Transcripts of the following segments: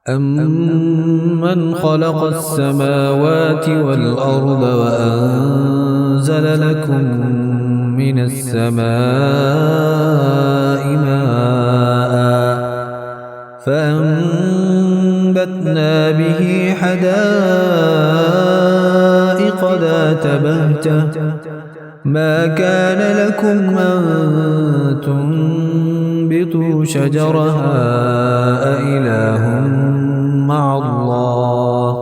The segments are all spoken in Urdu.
أَمَّنْ خَلَقَ السَّمَاوَاتِ وَالْأَرْضَ وَأَنزَلَ لَكُم مِّنَ السَّمَاءِ مَاءً فَأَنبَتْنَا بِهِ حَدَائِقَ ذَاتَ بَهْجَةٍ مَا كَانَ لَكُمْ أَن تُنبِتُوا شَجَرَهَا أَإِلَٰهٌ مَّعَ اللَّهِ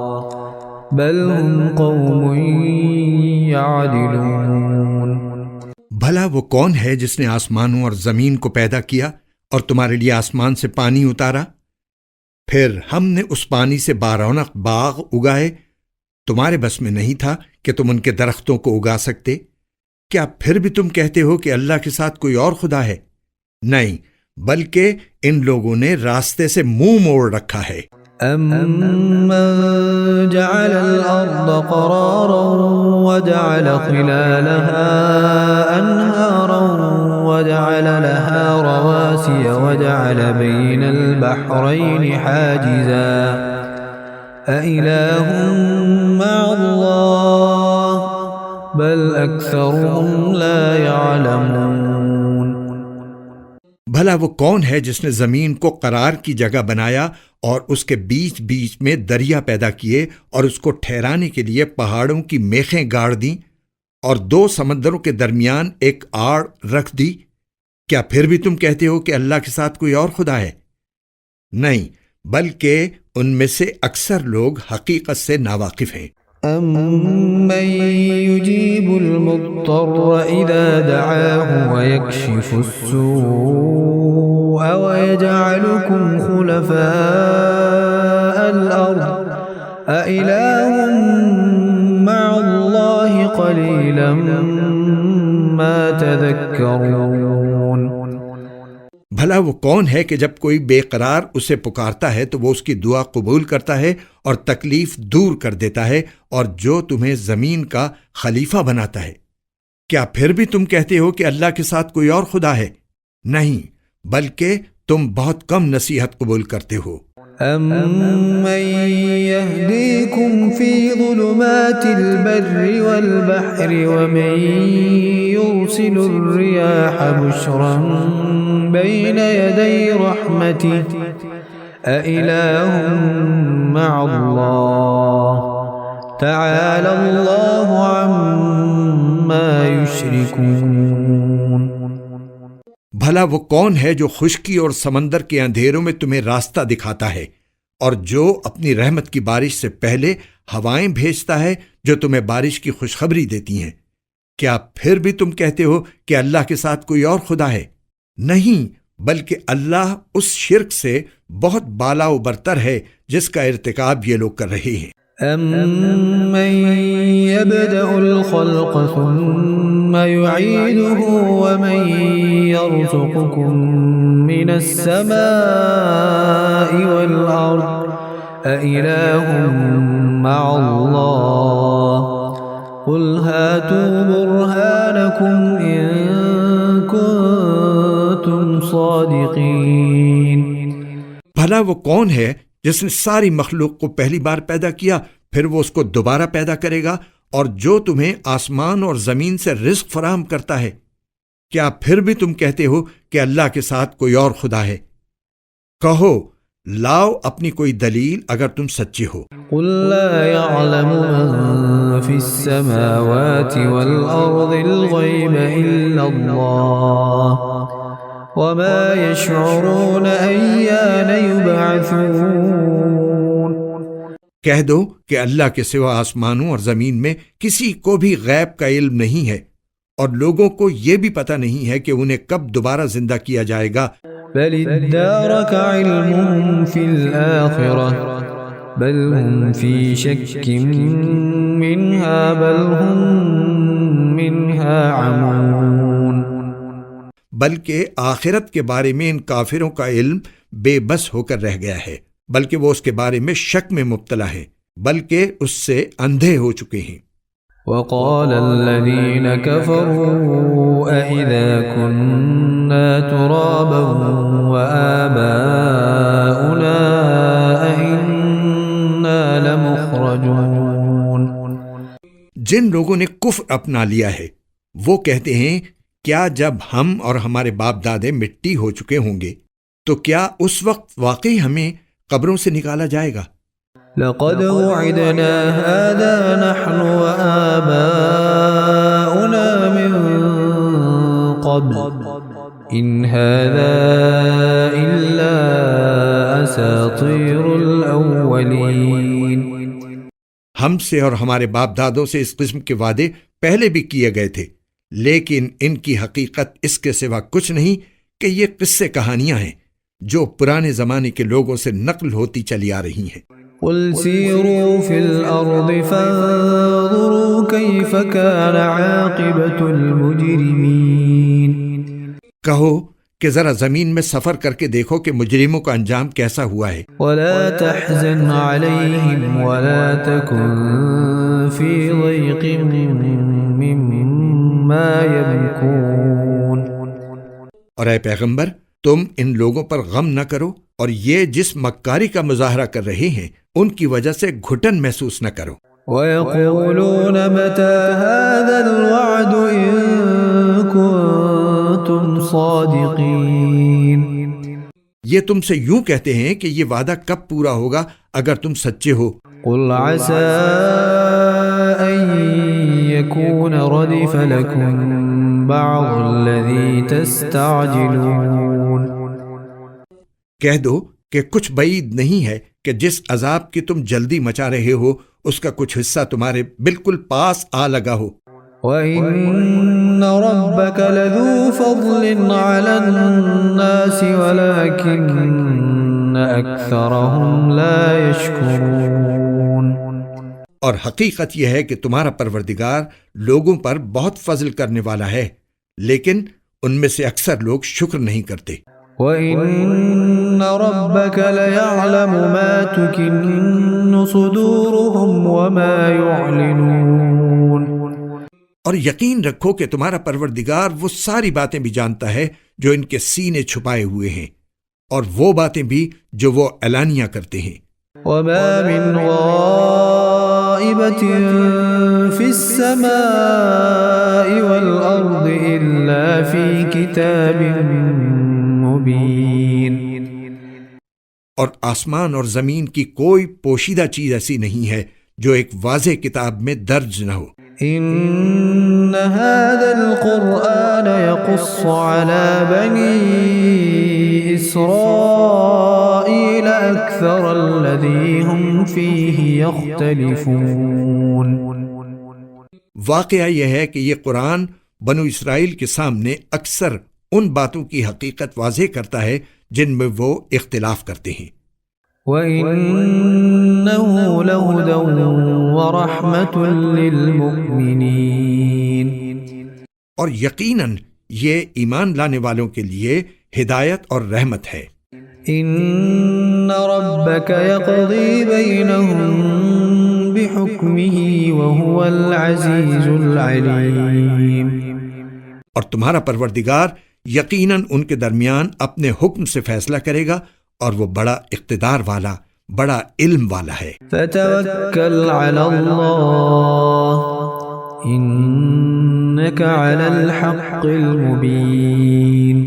بَلْ هُمْ قَوْمٌ يَعْدِلُونَ۔ بھلا وہ کون ہے جس نے آسمانوں اور زمین کو پیدا کیا اور تمہارے لیے آسمان سے پانی اتارا؟ پھر ہم نے اس پانی سے بارونق باغ اگائے۔ تمہارے بس میں نہیں تھا کہ تم ان کے درختوں کو اگا سکتے؟ کیا پھر بھی تم کہتے ہو کہ اللہ کے ساتھ کوئی اور خدا ہے؟ نہیں، بلکہ ان لوگوں نے راستے سے منہ موڑ رکھا ہے۔ أَمَّن جَعَلَ الْأَرْضَ قَرَارًا وَجَعَلَ خِلَالَهَا أَنْهَارًا وَجَعَلَ لَهَا رَوَاسِيَ وَجَعَلَ بَيْنَ الْبَحْرَيْنِ حَاجِزًا أَإِلَٰهٌ مَّعَ اللَّهِ بَلْ أَكْثَرُهُمْ لَا يَعْلَمُونَ۔ بھلا وہ کون ہے جس نے زمین کو قرار کی جگہ بنایا اور اس کے بیچ بیچ میں دریا پیدا کیے اور اس کو ٹھہرانے کے لیے پہاڑوں کی میخیں گاڑ دیں اور دو سمندروں کے درمیان ایک آڑ رکھ دی؟ کیا پھر بھی تم کہتے ہو کہ اللہ کے ساتھ کوئی اور خدا ہے؟ نہیں، بلکہ ان میں سے اکثر لوگ حقیقت سے ناواقف ہیں۔ أَمَّن يُجِيبُ الْمُضْطَرَّ إِذَا دَعَاهُ وَيَكْشِفُ السُّوءَ وَيَجْعَلُكُمْ خُلَفَاءَ الْأَرْضِ أَإِلَٰهٌ مَّعَ اللَّهِ قَلِيلًا مَّا تَذَكَّرُونَ۔ بھلا وہ کون ہے کہ جب کوئی بے قرار اسے پکارتا ہے تو وہ اس کی دعا قبول کرتا ہے اور تکلیف دور کر دیتا ہے، اور جو تمہیں زمین کا خلیفہ بناتا ہے؟ کیا پھر بھی تم کہتے ہو کہ اللہ کے ساتھ کوئی اور خدا ہے؟ نہیں، بلکہ تم بہت کم نصیحت قبول کرتے ہو۔ أَمَّن يَهْدِيكُمْ فِي ظُلُمَاتِ الْبَرِّ وَالْبَحْرِ وَمَن يُرْسِلُ الرِّيَاحَ بُشْرًا بَيْنَ يَدَيْ رَحْمَتِهِ أَإِلَٰهٌ مَّعَ اللَّهِ تَعَالَى اللَّهُ عَمَّا يُشْرِكُونَ۔ بھلا وہ کون ہے جو خشکی اور سمندر کے اندھیروں میں تمہیں راستہ دکھاتا ہے، اور جو اپنی رحمت کی بارش سے پہلے ہوائیں بھیجتا ہے جو تمہیں بارش کی خوشخبری دیتی ہیں؟ کیا پھر بھی تم کہتے ہو کہ اللہ کے ساتھ کوئی اور خدا ہے؟ نہیں، بلکہ اللہ اس شرک سے بہت بالا و برتر ہے جس کا ارتکاب یہ لوگ کر رہے ہیں۔ أَمَّن يَبْدَأُ الْخَلْقَ ثُمَّ يُعِيدُهُ وَمَن يَرْزُقُكُم مِّنَ السَّمَاءِ وَالْأَرْضِ أَإِلَٰهٌ مَّعَ اللَّهِ قُلْ هَاتُوا بُرْهَانَكُمْ إِن كُنتُمْ صَادِقِينَ۔ بھلا وہ کون ہے جس نے ساری مخلوق کو پہلی بار پیدا کیا، پھر وہ اس کو دوبارہ پیدا کرے گا، اور جو تمہیں آسمان اور زمین سے رزق فراہم کرتا ہے؟ کیا پھر بھی تم کہتے ہو کہ اللہ کے ساتھ کوئی اور خدا ہے؟ کہو، لاؤ اپنی کوئی دلیل اگر تم سچے ہو۔ قُل لَّا يَعْلَمُ مَن فِي السَّمَاوَاتِ وَالْأَرْضِ الْغَيْبَ إِلَّا اللَّهُ وَمَا يَشْعُرُونَ أَيَّانَ يُبْعَثُونَ۔ کہہ دو کہ اللہ کے سوا آسمانوں اور زمین میں کسی کو بھی غیب کا علم نہیں ہے، اور لوگوں کو یہ بھی پتہ نہیں ہے کہ انہیں کب دوبارہ زندہ کیا جائے گا۔ بَلِ ادَّارَكَ عِلْمُهُمْ فِي الْآخِرَةِ بَلْ هُمْ فِي شَكٍّ مِّنْهَا بَلْ هُمْ مِنْهَا عَمُونَ۔ بلکہ آخرت کے بارے میں ان کافروں کا علم بے بس ہو کر رہ گیا ہے، بلکہ وہ اس کے بارے میں شک میں مبتلا ہے، بلکہ اس سے اندھے ہو چکے ہیں۔ وَقَالَ الَّذِينَ كَفَرُوا أَإِذَا كُنَّا تُرَابًا وَآبَاؤُنَا أَإِنَّا يخرجون جن لوگوں نے کفر اپنا لیا ہے وہ کہتے ہیں کیا جب ہم اور ہمارے باپ دادے مٹی ہو چکے ہوں گے تو کیا اس وقت واقعی ہمیں قبروں سے نکالا جائے گا؟ لقد وعدنا هذا نحن وآباؤنا من قبل إن هذا إلا أساطير الأولين ہم سے اور ہمارے باپ دادوں سے اس قسم کے وعدے پہلے بھی کیے گئے تھے، لیکن ان کی حقیقت اس کے سوا کچھ نہیں کہ یہ قصے کہانیاں ہیں جو پرانے زمانے کے لوگوں سے نقل ہوتی چلی آ رہی ہیں۔ قل سيروا في الأرض فانظروا كيف كان عاقبة المجرمين کہو کہ ذرا زمین میں سفر کر کے دیکھو کہ مجرموں کا انجام کیسا ہوا ہے۔ ولا تحزن عليهم ولا تكن في ضيق مما يمكرون اور اے پیغمبر تم ان لوگوں پر غم نہ کرو اور یہ جس مکاری کا مظاہرہ کر رہے ہیں ان کی وجہ سے گھٹن محسوس نہ کرو۔ ويقولون متى هذا الوعد إن كنتم صادقين یہ تم سے یوں کہتے ہیں کہ یہ وعدہ کب پورا ہوگا اگر تم سچے ہو۔ قل عسى أن يكون ردف لكم بعض الذي تستعجلون کہہ دو کہ کچھ بعید نہیں ہے کہ جس عذاب کی تم جلدی مچا رہے ہو اس کا کچھ حصہ تمہارے بالکل پاس آ لگا ہو۔ وَإِنَّ رَبَّكَ لَذُو فَضْلٍ عَلَى النَّاسِ وَلَكِنَّ أَكْثَرَهُمْ لَا يَشْكُرُونَ اور حقیقت یہ ہے کہ تمہارا پروردگار لوگوں پر بہت فضل کرنے والا ہے، لیکن ان میں سے اکثر لوگ شکر نہیں کرتے۔ وَإِنَّ رَبَّكَ لَيَعْلَمُ مَا تُكِنُّ صُدُورُهُمْ وَمَا يُعْلِنُونَ اور یقین رکھو کہ تمہارا پروردگار وہ ساری باتیں بھی جانتا ہے جو ان کے سینے چھپائے ہوئے ہیں اور وہ باتیں بھی جو وہ اعلانیہ کرتے ہیں۔ وَمَا مِنْ غَائِبَةٍ فِي السَّمَاءِ وَالْأَرْضِ إِلَّا فِي كِتَابٍ مُبِينٍ اور آسمان اور زمین کی کوئی پوشیدہ چیز ایسی نہیں ہے جو ایک واضح کتاب میں درج نہ ہو۔ إن هذا القرآن يقص على بني إسرائيل أكثر الذي هم فيه يختلفون واقعہ یہ ہے کہ یہ قرآن بنو اسرائیل کے سامنے اکثر ان باتوں کی حقیقت واضح کرتا ہے جن میں وہ اختلاف کرتے ہیں۔ وَإِنَّهُ لَهُدًى وَرَحْمَةٌ لِّلْمُؤْمِنِينَ اور یقیناً یہ ایمان لانے والوں کے لیے ہدایت اور رحمت ہے۔ إِنَّ رَبَّكَ يَقْضِي بَيْنَهُم بِحُكْمِهِ وَهُوَ الْعَزِيزُ الْعَلِيمُ اور تمہارا پروردگار یقیناً ان کے درمیان اپنے حکم سے فیصلہ کرے گا اور وہ بڑا اقتدار والا، بڑا علم والا ہے۔ فَتَوَكَّلْ عَلَى اللَّهِ إِنَّكَ عَلَى الْحَقِّ الْمُبِينِ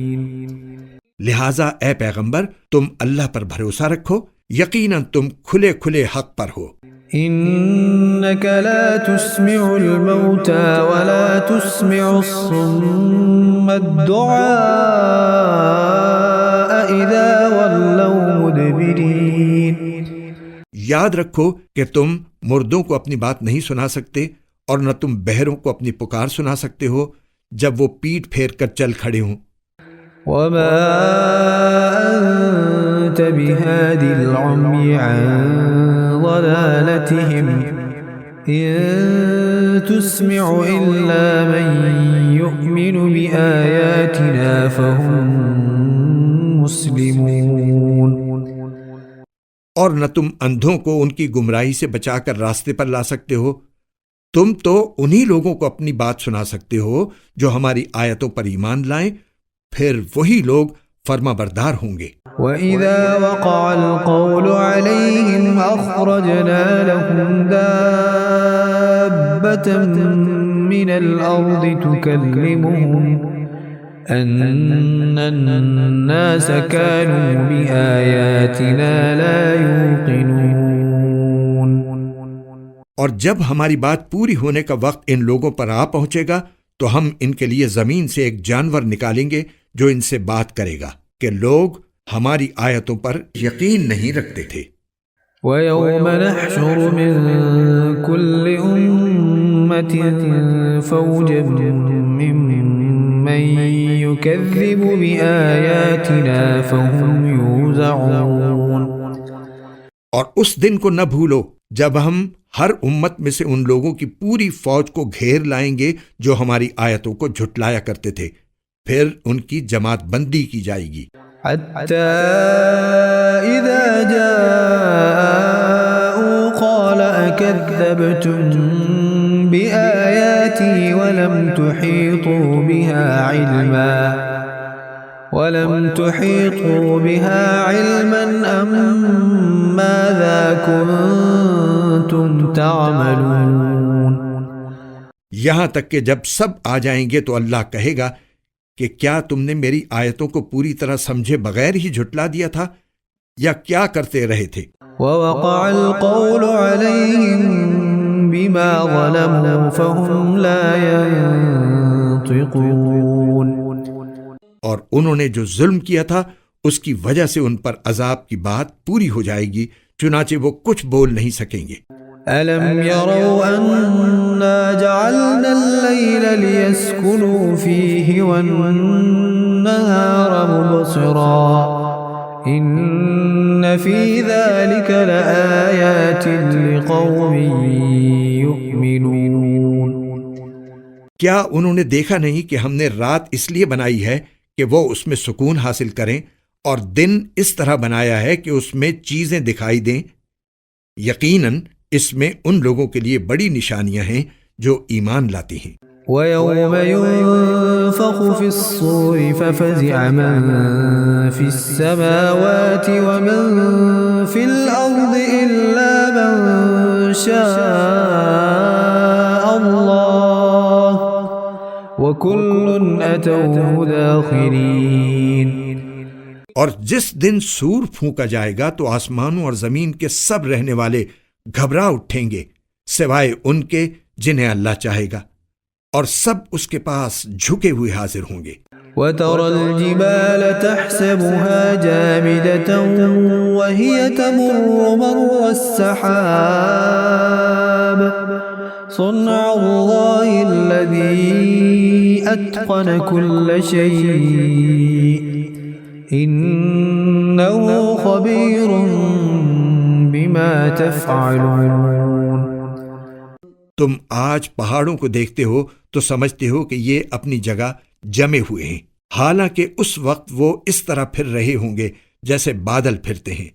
لہٰذا اے پیغمبر تم اللہ پر بھروسہ رکھو، یقیناً تم کھلے کھلے حق پر ہو۔ إِنَّكَ لَا تُسْمِعُ الْمَوْتَى وَلَا تُسْمِعُ الصُّمَّ الدُّعَاءَ إِذَا وَلَّوْا مُدْبِرِينَ یاد رکھو کہ تم مردوں کو اپنی بات نہیں سنا سکتے اور نہ تم بہروں کو اپنی پکار سنا سکتے ہو جب وہ پیٹ پھیر کر چل کھڑے ہوں۔ وَمَا أَنْتَ بِهَادِ الْعُمْيِ عَنْ ضَلَالَتِهِمْ إِن تُسْمِعُ إِلَّا مَن يُؤْمِنُ بِآيَاتِنَا فَهُمْ مُسْلِمُونَ اور نہ تم اندھوں کو ان کی گمراہی سے بچا کر راستے پر لا سکتے ہو، تم تو انہی لوگوں کو اپنی بات سنا سکتے ہو جو ہماری آیتوں پر ایمان لائیں، پھر وہی لوگ فرما بردار ہوں گے۔ وَإِذَا وَقَعَ الْقَوْلُ عَلَيْهِمْ أخرجنا لهم دابة من الأرض تكلمهم أن الناس كانوا بآياتنا لا يوقنون۔ اور جب ہماری بات پوری ہونے کا وقت ان لوگوں پر آ پہنچے گا تو ہم ان کے لیے زمین سے ایک جانور نکالیں گے جو ان سے بات کرے گا کہ لوگ ہماری آیتوں پر یقین نہیں رکھتے تھے۔ وَيَوْمَ نَحْشُرُ مِن كُلِّ أُمَّةٍ فَوْجًا مِّمَّن يُكَذِّبُ بِآيَاتِنَا فَهُمْ يُوزَعُونَ۔ اور اس دن کو نہ بھولو جب ہم ہر امت میں سے ان لوگوں کی پوری فوج کو گھیر لائیں گے جو ہماری آیتوں کو جھٹلایا کرتے تھے، پھر ان کی جماعت بندی کی جائے گی۔ حتى إذا جاءوا قال أكذبتم بآياتي ولم تحيطوا بها علما أم ماذا كنتم تعملون۔ یہاں تک کہ جب سب آ جائیں گے تو اللہ کہے گا کہ کیا تم نے میری آیتوں کو پوری طرح سمجھے بغیر ہی جھٹلا دیا تھا یا کیا کرتے رہے تھے؟ ووقع القول عليهم بما ظلموا فهم لا ينطقون۔ اور انہوں نے جو ظلم کیا تھا اس کی وجہ سے ان پر عذاب کی بات پوری ہو جائے گی، چنانچہ وہ کچھ بول نہیں سکیں گے۔ أَلَمْ يَرَوْا أَنَّا جَعَلْنَا اللَّيْلَ لِيَسْكُنُوا فِيهِ وَالنَّهَارَ مُبْصِرًا إِنَّ فِي ذَلِكَ لَآيَاتٍ لِقَوْمٍ يُؤْمِنُونَ۔ کیا انہوں نے دیکھا نہیں کہ ہم نے رات اس لیے بنائی ہے کہ وہ اس میں سکون حاصل کریں اور دن اس طرح بنایا ہے کہ اس میں چیزیں دکھائی دیں؟ یقیناً اس میں ان لوگوں کے لیے بڑی نشانیاں ہیں جو ایمان لاتی ہیں۔ وَيَوْمَ يُنفَخُ فِي الصُّورِ فَفَزِعَ مَن فِي السَّمَاوَاتِ وَمَن فِي الْأَرْضِ إِلَّا مَن شَاءَ اللَّهُ وَكُلٌّ أَتَوْهُ دَاخِرِينَ۔ اور جس دن سور پھونکا جائے گا تو آسمانوں اور زمین کے سب رہنے والے گھبرا اٹھیں گے سوائے ان کے جنہیں اللہ چاہے گا، اور سب اس کے پاس جھکے ہوئے حاضر ہوں گے۔ وَتَرَى الْجِبَالَ تَحْسَبُهَا جَامِدَةً وَهِيَ تَمُرُّ مَرَّ السَّحَابِ صُنْعَ اللَّهِ الَّذِي أَتْقَنَ كُلَّ شَيْءٍ إِنَّهُ خَبِيرٌ بِمَا تَفْعَلُونَ۔ تم آج پہاڑوں کو دیکھتے ہو تو سمجھتے ہو کہ یہ اپنی جگہ جمے ہوئے ہیں، حالانکہ اس وقت وہ اس طرح پھر رہے ہوں گے جیسے بادل پھرتے ہیں۔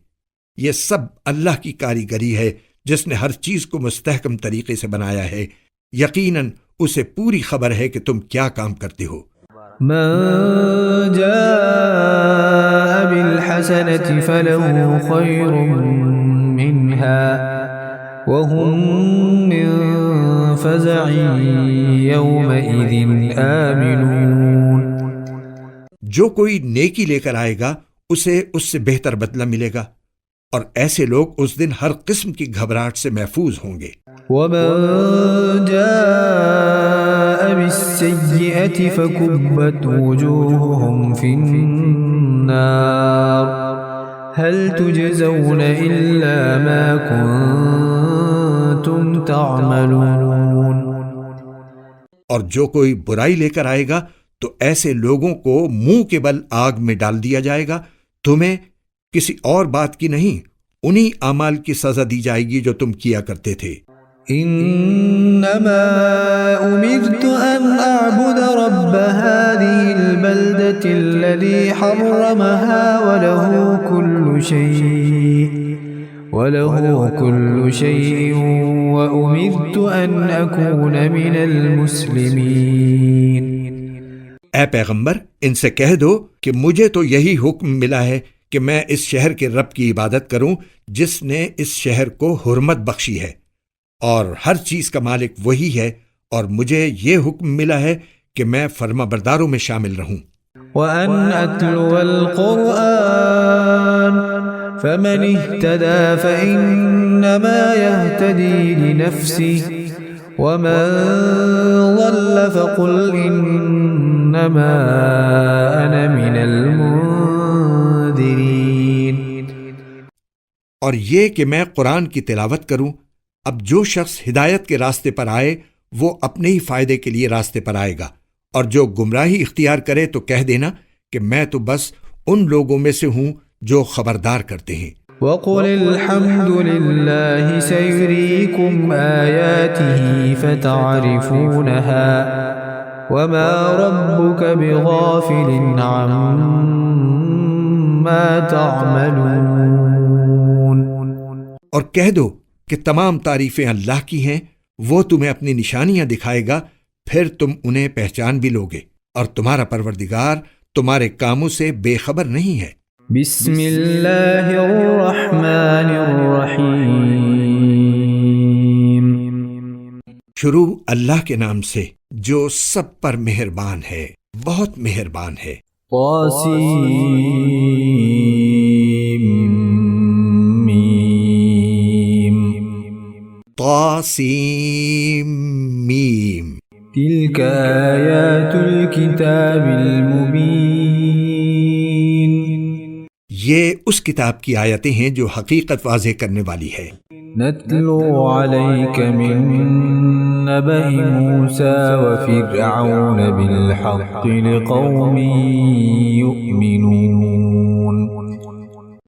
یہ سب اللہ کی کاریگری ہے جس نے ہر چیز کو مستحکم طریقے سے بنایا ہے، یقیناً اسے پوری خبر ہے کہ تم کیا کام کرتے ہو۔ من جاء بالحسنة فله خير منها وهم من فزع يومئذ آمنون۔ جو کوئی نیکی لے کر آئے گا اسے اس سے بہتر بدلہ ملے گا، اور ایسے لوگ اس دن ہر قسم کی گھبراہٹ سے محفوظ ہوں گے۔ ومن جاء بالسيئة فكبت وجوههم في النار هل تجزون إلا ما كنتم تعملون۔ اور جو کوئی برائی لے کر آئے گا تو ایسے لوگوں کو منہ کے بل آگ میں ڈال دیا جائے گا، تمہیں کسی اور بات کی نہیں، انہی اعمال کی سزا دی جائے گی جو تم کیا کرتے تھے۔ انما امرت ان اعبد رب هذه البلدة الذي حرمها وله كل شيء وامرت ان اكون من المسلمين۔ اے پیغمبر، ان سے کہہ دو کہ مجھے تو یہی حکم ملا ہے کہ میں اس شہر کے رب کی عبادت کروں جس نے اس شہر کو حرمت بخشی ہے، اور ہر چیز کا مالک وہی ہے، اور مجھے یہ حکم ملا ہے کہ میں فرما برداروں میں شامل رہوں۔ وأن أتلو القرآن فمن اهتدى فإنما يهتدي لنفسه ومن ضل فقل إنما أنا من المنذرين۔ اور یہ کہ میں قرآن کی تلاوت کروں، اب جو شخص ہدایت کے راستے پر آئے وہ اپنے ہی فائدے کے لیے راستے پر آئے گا، اور جو گمراہی اختیار کرے تو کہہ دینا کہ میں تو بس ان لوگوں میں سے ہوں جو خبردار کرتے ہیں۔ وَقُلِ الْحَمْدُ لِلَّهِ سَيُرِيكُمْ آيَاتِهِ فَتَعْرِفُونَهَا وَمَا رَبُّكَ بِغَافِلٍ عَمَّا تَعْمَلُونَ۔ اور کہہ دو کہ تمام تعریفیں اللہ کی ہیں، وہ تمہیں اپنی نشانیاں دکھائے گا، پھر تم انہیں پہچان بھی لوگے، اور تمہارا پروردگار تمہارے کاموں سے بے خبر نہیں ہے۔ بسم اللہ الرحمن الرحیم۔ شروع اللہ کے نام سے جو سب پر مہربان ہے، بہت مہربان ہے۔ طاسیم میم۔ تلك آیات الکتاب المبین۔ یہ اس کتاب کی آیتیں ہیں جو حقیقت واضح کرنے والی ہے۔ نتلو علیک من نبأ موسیٰ وفرعون بالحق لقوم یؤمنون۔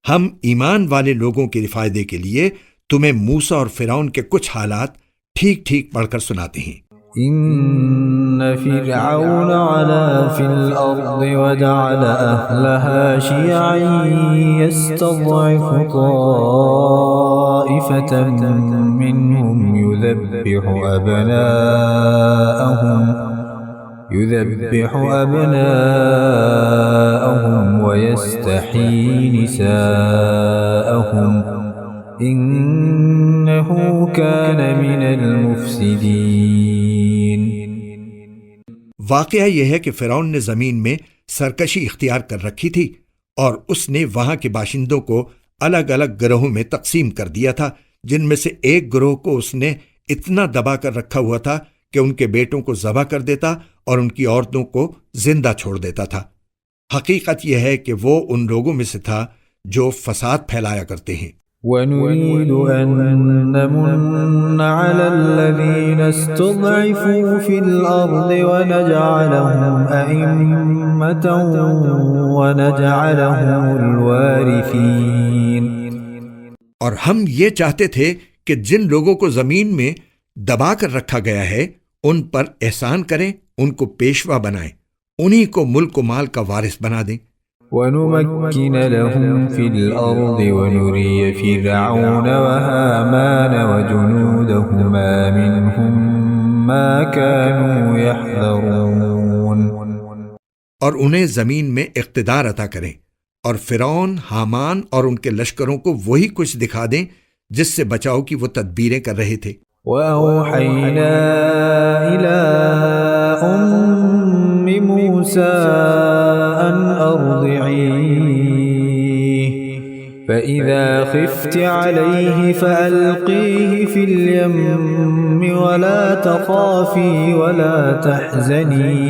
ہم ایمان والے لوگوں کے فائدے کے لیے تمہیں موسیٰ اور فرعون کے کچھ حالات ٹھیک ٹھیک پڑھ کر سناتے ہیں۔ ان فرعون علا فی الارض وجعل اہلها شیعا یستضعف طائفة منهم يذبح ابناءهم ويستحيي نساءهم انه كان من المفسدين۔ واقعہ یہ ہے کہ فرعون نے زمین میں سرکشی اختیار کر رکھی تھی، اور اس نے وہاں کے باشندوں کو الگ الگ گروہوں میں تقسیم کر دیا تھا، جن میں سے ایک گروہ کو اس نے اتنا دبا کر رکھا ہوا تھا کہ ان کے بیٹوں کو ذبح کر دیتا اور ان کی عورتوں کو زندہ چھوڑ دیتا تھا۔ حقیقت یہ ہے کہ وہ ان لوگوں میں سے تھا جو فساد پھیلایا کرتے ہیں۔ وَنُرِيدُ أَن نَّمُنَّ عَلَى الَّذِينَ اسْتُضْعِفُوا فِي الْأَرْضِ وَنَجْعَلَهُمْ أَئِمَّةً وَنَجْعَلَهُمُ الْوَارِثِينَ۔ اور ہم یہ چاہتے تھے کہ جن لوگوں کو زمین میں دبا کر رکھا گیا ہے ان پر احسان کریں، ان کو پیشوا بنائیں، انہی کو ملک و مال کا وارث بنا دیں۔ وَنُمَكِّنَ لَهُمْ فِي الْأَرْضِ وَنُرِيَ فِرْعَوْنَ وَهَامَانَ وَجُنُودَهُمَا مِنْهُمْ مَا كَانُوا يَحْذَرُونَ۔ اور انہیں زمین میں اقتدار عطا کریں، اور فرعون، حامان اور ان کے لشکروں کو وہی کچھ دکھا دیں جس سے بچاؤ کی وہ تدبیریں کر رہے تھے۔ وَأَوْحَيْنَا إِلَىٰ أُمِّ مُوسَىٰ أَنْ أَرْضِعِيهِ فَإِذَا خِفْتِ عَلَيْهِ فَأَلْقِيهِ فِي الْيَمِّ وَلَا تَخَافِي وَلَا تَحْزَنِي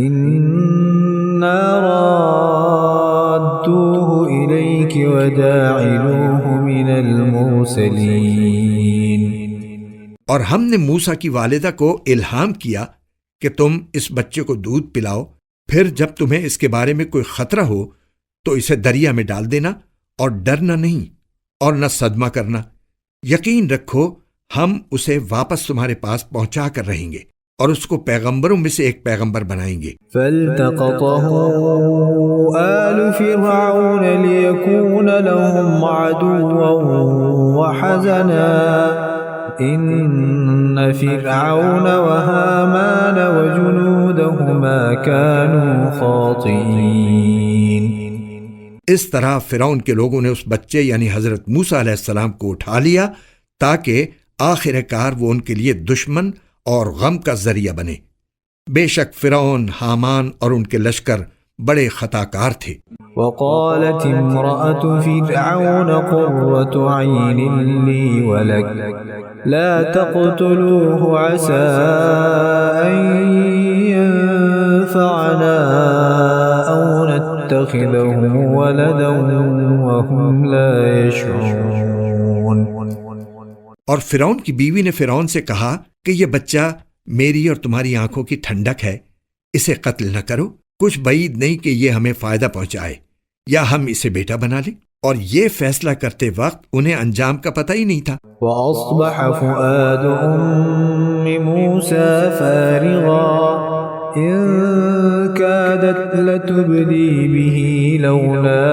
إِنَّا رَادُّوهُ إِلَيْكِ وَجَاعِلُوهُ مِنَ الْمُرْسَلِينَ۔ اور ہم نے موسیٰ کی والدہ کو الہام کیا کہ تم اس بچے کو دودھ پلاؤ، پھر جب تمہیں اس کے بارے میں کوئی خطرہ ہو تو اسے دریا میں ڈال دینا، اور ڈرنا نہیں اور نہ صدمہ کرنا، یقین رکھو ہم اسے واپس تمہارے پاس پہنچا کر رہیں گے، اور اس کو پیغمبروں میں سے ایک پیغمبر بنائیں گے۔ فَالْتَقَطَهُ آلُ فِرْعَوْنَ لِيَكُونَ لَهُمْ عَدُوًّا وَحَزَنًا إِنَّ فِرْعَوْنَ وَهَامَانَ وَجُنُودَهُمَا كَانُوا خَاطِئِينَ۔ اس طرح فرعون کے لوگوں نے اس بچے یعنی حضرت موسیٰ علیہ السلام کو اٹھا لیا تاکہ آخر کار وہ ان کے لیے دشمن اور غم کا ذریعہ بنے۔ بے شک فرعون، حامان اور ان کے لشکر بڑے خطا کار تھے۔ وقالت امرأة فرعون قرة عين لي ولك لا تقتلوه عسى أن ينفعنا أو نتخذه ولدا وهم لا يشعرون۔ اور فرعون کی بیوی نے فرعون سے کہا کہ یہ بچہ میری اور تمہاری آنکھوں کی ٹھنڈک ہے، اسے قتل نہ کرو، کچھ بعید نہیں کہ یہ ہمیں فائدہ پہنچائے یا ہم اسے بیٹا بنا لیں۔ اور یہ فیصلہ کرتے وقت انہیں انجام کا پتہ ہی نہیں تھا۔ وأصبح فؤاد أم موسى فارغا إن كادت لتبدي به لولا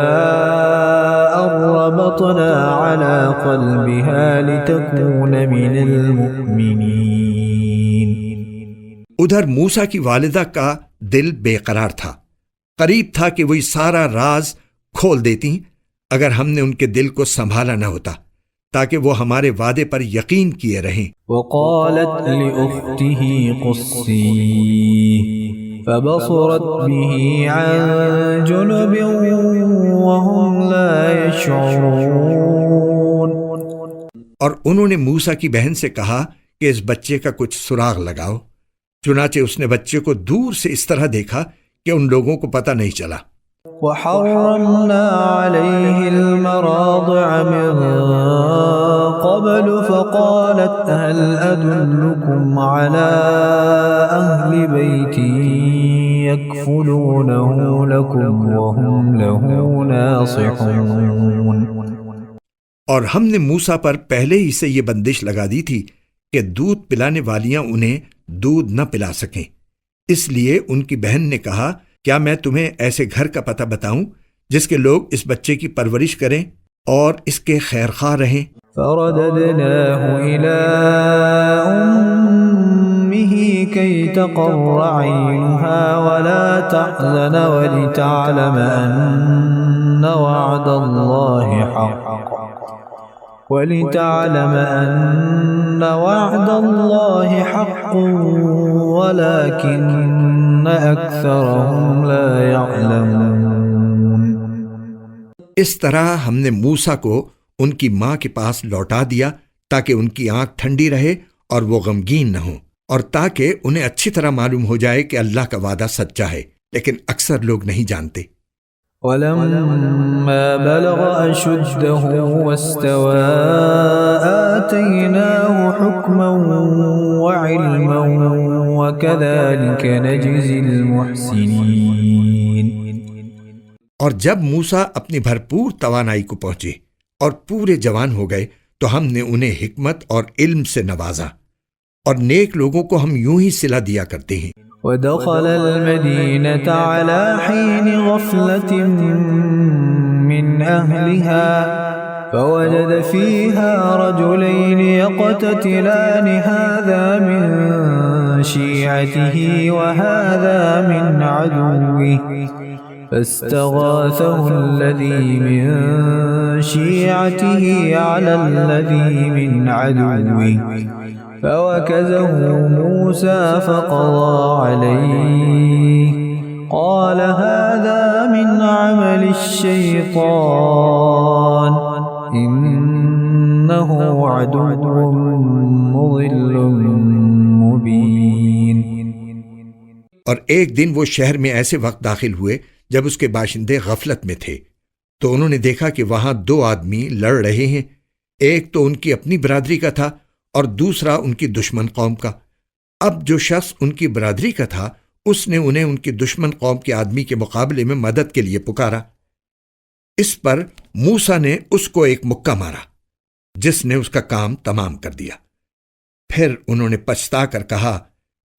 أن ربطنا على قلبها لتكون من المؤمنين۔ ادھر موسیٰ کی والدہ کا دل بے قرار تھا، قریب تھا کہ وہی سارا راز کھول دیتی اگر ہم نے ان کے دل کو سنبھالا نہ ہوتا تاکہ وہ ہمارے وعدے پر یقین کیے رہیں۔ وقالت لأخته قصيه فبصرت به عن جنب وهم لا يشعرون۔ اور انہوں نے موسیٰ کی بہن سے کہا کہ اس بچے کا کچھ سراغ لگاؤ، چنانچہ اس نے بچے کو دور سے اس طرح دیکھا کہ ان لوگوں کو پتہ نہیں چلا۔ وحرمنا عليه المراضع من قبل فقالت هل أدلكم على أهل بيت يكفلونه لكم وهم له ناصحون۔ اور ہم نے موسیٰ پر پہلے ہی سے یہ بندش لگا دی تھی کہ دودھ پلانے والیاں انہیں دودھ نہ پلا سکیں، اس لیے ان کی بہن نے کہا کیا میں تمہیں ایسے گھر کا پتہ بتاؤں جس کے لوگ اس بچے کی پرورش کریں اور اس کے خیرخواہ رہیں؟ فرددناه إلى أمه كي تقر عينها ولا تحزن ولتعلم أن وعد الله حق ولكن أكثرهم لا يعلمون۔ اس طرح ہم نے موسیٰ کو ان کی ماں کے پاس لوٹا دیا تاکہ ان کی آنکھ ٹھنڈی رہے اور وہ غمگین نہ ہوں، اور تاکہ انہیں اچھی طرح معلوم ہو جائے کہ اللہ کا وعدہ سچا ہے، لیکن اکثر لوگ نہیں جانتے۔ ولما بلغ أشده واستوى آتيناه حكما وعلما وكذلك نجزي المحسنين۔ اور جب موسیٰ اپنی بھرپور توانائی کو پہنچے اور پورے جوان ہو گئے تو ہم نے انہیں حکمت اور علم سے نوازا، اور نیک لوگوں کو ہم یوں ہی صلہ دیا کرتے ہیں۔ ودخل المدينة على حين غفلة من أهلها فوجد فيها رجلين يقتتلان هذا من شيعته وهذا من عدوه فاستغاثه الذي من شيعته على الذي من عدوه فوكزه موسى فقضى عليه قال هذا من عمل الشيطان إنه عدو مضل مبين۔ اور ایک دن وہ شہر میں ایسے وقت داخل ہوئے جب اس کے باشندے غفلت میں تھے، تو انہوں نے دیکھا کہ وہاں دو آدمی لڑ رہے ہیں، ایک تو ان کی اپنی برادری کا تھا اور دوسرا ان کی دشمن قوم کا۔ اب جو شخص ان کی برادری کا تھا اس نے انہیں ان کی دشمن قوم کے آدمی کے مقابلے میں مدد کے لیے پکارا۔ اس پر موسیٰ نے اس کو ایک مکہ مارا جس نے اس کا کام تمام کر دیا۔ پھر انہوں نے پچھتا کر کہا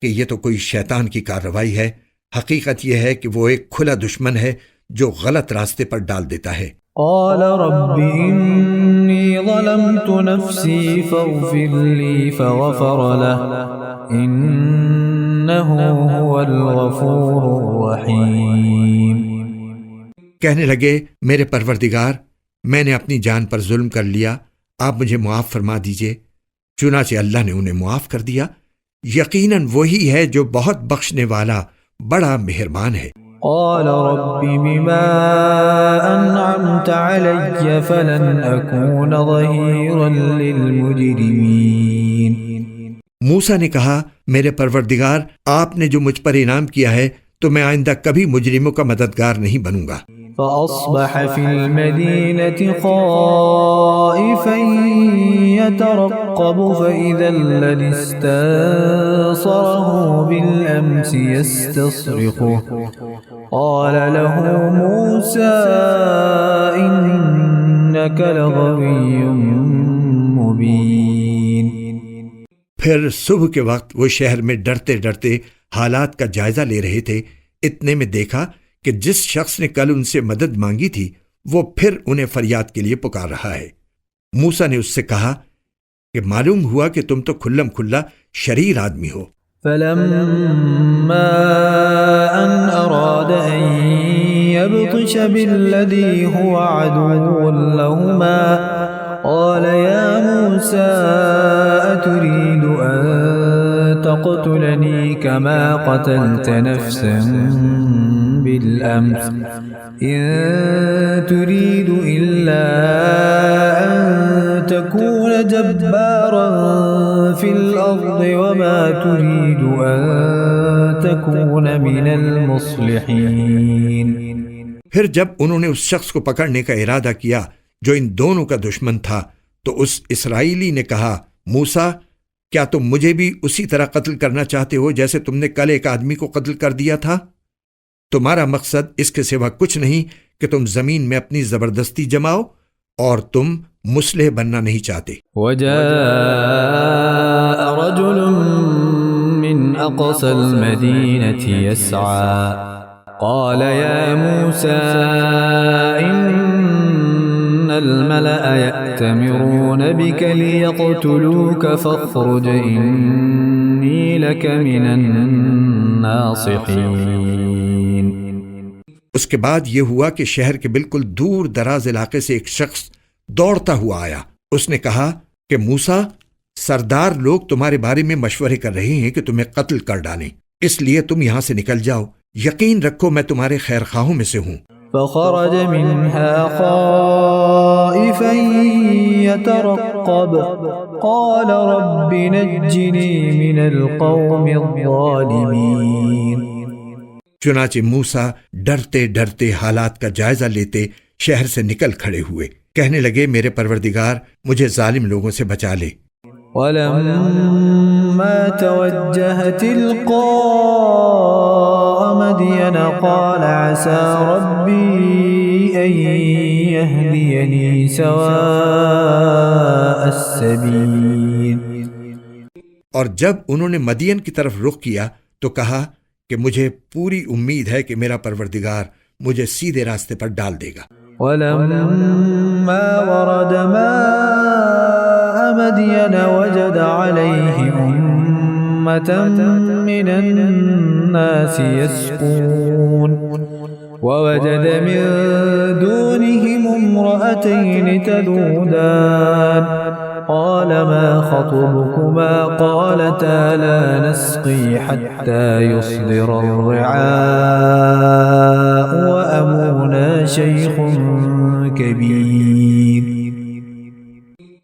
کہ یہ تو کوئی شیطان کی کارروائی ہے، حقیقت یہ ہے کہ وہ ایک کھلا دشمن ہے جو غلط راستے پر ڈال دیتا ہے۔ قال رب إني ظلمت نفسي فاغفر لي فغفر له إنه هو الغفور الرحيم۔ کہنے لگے میرے پروردگار میں نے اپنی جان پر ظلم کر لیا، آپ مجھے معاف فرما دیجئے۔ چنانچہ اللہ نے انہیں معاف کر دیا، یقیناً وہی ہے جو بہت بخشنے والا بڑا مہربان ہے۔ قال رب بما أنعمت علي فلن أكون ظهيرا للمجرمين۔ موسیٰ نے کہا میرے پروردگار آپ نے جو مجھ پر انعام کیا ہے تو میں آئندہ کبھی مجرموں کا مددگار نہیں بنوں گا۔ فأصبح في المدينة خائفا يترقب فإذا الذي استنصره بالأمس يستصرخه قال له موسى إنك لغوي مبين۔ پھر صبح کے وقت وہ شہر میں ڈرتے ڈرتے حالات کا جائزہ لے رہے تھے، اتنے میں دیکھا کہ جس شخص نے کل ان سے مدد مانگی تھی وہ پھر انہیں فریاد کے لیے پکار رہا ہے۔ موسیٰ نے اس سے کہا کہ معلوم ہوا کہ تم تو کھلم کھلا شریر آدمی ہو۔ فلما أن أراد أن يبطش بالذي هو عدو لهما قال يا موسى أتريد أن تقتلني كما قتلت نفسا بالأمس إن تريد إلا أن تكون جبارا في الأرض وما تريد أن تكون من المصلحين۔ پھر جب انہوں نے اس شخص کو پکڑنے کا ارادہ کیا جو ان دونوں کا دشمن تھا تو اس اسرائیلی نے کہا موسیٰ کیا تم مجھے بھی اسی طرح قتل کرنا چاہتے ہو جیسے تم نے کل ایک آدمی کو قتل کر دیا تھا؟ تمہارا مقصد اس کے سوا کچھ نہیں کہ تم زمین میں اپنی زبردستی جماؤ اور تم مصلح بننا نہیں چاہتے۔ وجاء رجل من أقصى المدينة يسعى قال يا موسى إن الملأ يأتمرون بك ليقتلوك فاخرج إني لك من الناصحين۔ اس کے بعد یہ ہوا کہ شہر کے بالکل دور دراز علاقے سے ایک شخص دوڑتا ہوا آیا۔ اس نے کہا کہ موسیٰ سردار لوگ تمہارے بارے میں مشورے کر رہے ہیں کہ تمہیں قتل کر ڈالیں، اس لیے تم یہاں سے نکل جاؤ، یقین رکھو میں تمہارے خیر خواہوں میں سے ہوں۔ فخرج منها خائفا يترقب قال رب نجني من القوم الظالمين۔ چنانچہ موسیٰ ڈرتے ڈرتے حالات کا جائزہ لیتے شہر سے نکل کھڑے ہوئے، کہنے لگے میرے پروردگار مجھے ظالم لوگوں سے بچا لے۔ ولما توجه تلقاء مدين قال عسى ربي أن يهديني سواء السبيل۔ اور جب انہوں نے مدین کی طرف رخ کیا تو کہا کہ مجھے پوری امید ہے کہ میرا پروردگار مجھے سیدھے راستے پر ڈال دے گا۔ ولما ورد ماء مدين وجد عليه أمة من الناس يسقون ووجد من دونهم امرأتين تذودان قال ما خطبكما قالتا لا نسقي حتى يصدر الرعاء وأبونا شيخ كبير۔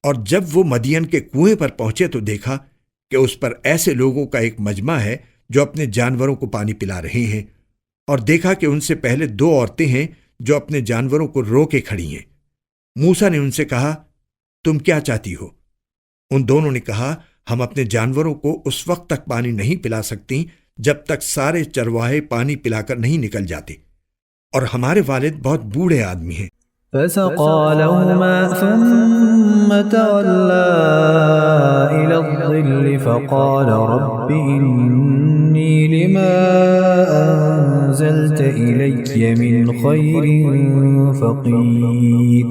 اور جب وہ مدین کے کنویں پر پہنچے تو دیکھا کہ اس پر ایسے لوگوں کا ایک مجمع ہے جو اپنے جانوروں کو پانی پلا رہے ہیں، اور دیکھا کہ ان سے پہلے دو عورتیں ہیں جو اپنے جانوروں کو رو کے کھڑی ہیں۔ موسیٰ نے ان سے کہا تم کیا چاہتی ہو؟ ان دونوں نے کہا ہم اپنے جانوروں کو اس وقت تک پانی نہیں پلا سکتی جب تک سارے چرواہے پانی پلا کر نہیں نکل جاتے، اور ہمارے والد بہت بوڑھے آدمی ہیں۔ فسقى لهما ثم تولى إلى الظل فقال رب إني لما أنزلت إلي من خير فقير۔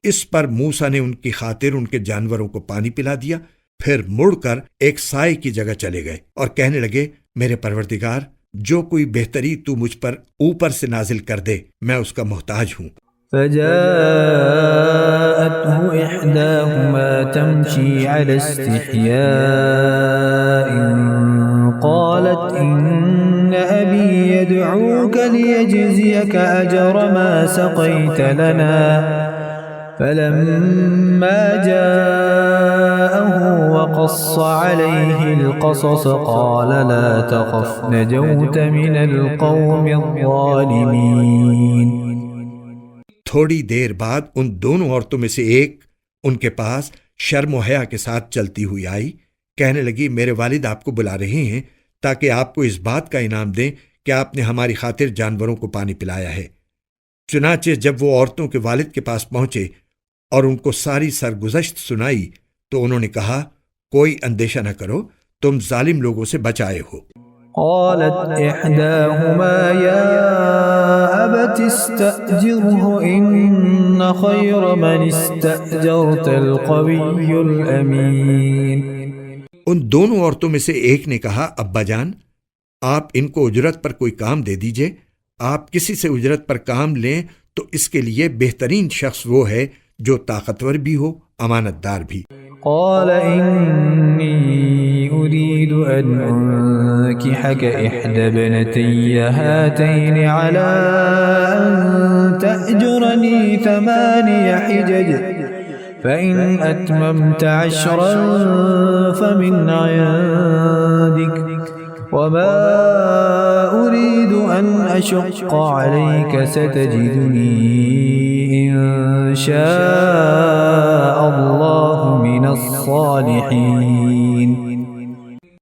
اس پر موسیٰ نے ان کی خاطر ان کے جانوروں کو پانی پلا دیا، پھر مڑ کر ایک سائے کی جگہ چلے گئے اور کہنے لگے میرے پروردگار جو کوئی بہتری تو مجھ پر اوپر سے نازل کر دے میں اس کا محتاج ہوں۔ فجاءته إحداهما تمشي على استحياء قالت إن أبي يدعوك ليجزيك أجر ما سقيت لنا فلما جاءه وقص عليه القصص قال لا تخف نجوت من القوم الظالمين۔ تھوڑی دیر بعد ان دونوں عورتوں میں سے ایک ان کے پاس شرم و حیا کے ساتھ چلتی ہوئی آئی، کہنے لگی میرے والد آپ کو بلا رہے ہیں تاکہ آپ کو اس بات کا انعام دیں کہ آپ نے ہماری خاطر جانوروں کو پانی پلایا ہے۔ چنانچہ جب وہ عورتوں کے والد کے پاس پہنچے اور ان کو ساری سرگزشت سنائی تو انہوں نے کہا کوئی اندیشہ نہ کرو، تم ظالم لوگوں سے بچ آئے ہو۔ قالت إحداهما يا أبت استأجره إن خير من استأجرت القوي الأمين۔ ان دونوں عورتوں میں سے ایک نے کہا ابا جان آپ ان کو اجرت پر کوئی کام دے دیجئے، آپ کسی سے اجرت پر کام لیں تو اس کے لیے بہترین شخص وہ ہے جو طاقتور بھی ہو، امانت دار بھی۔ قال إني أريد أن أنكحك إحدى ابنتي هاتين على أن تأجرني 8 حجج فإن أتممت 10 فمن عندك وما أريد أن أشق عليك ستجدني إن شاء الله من الصالحين۔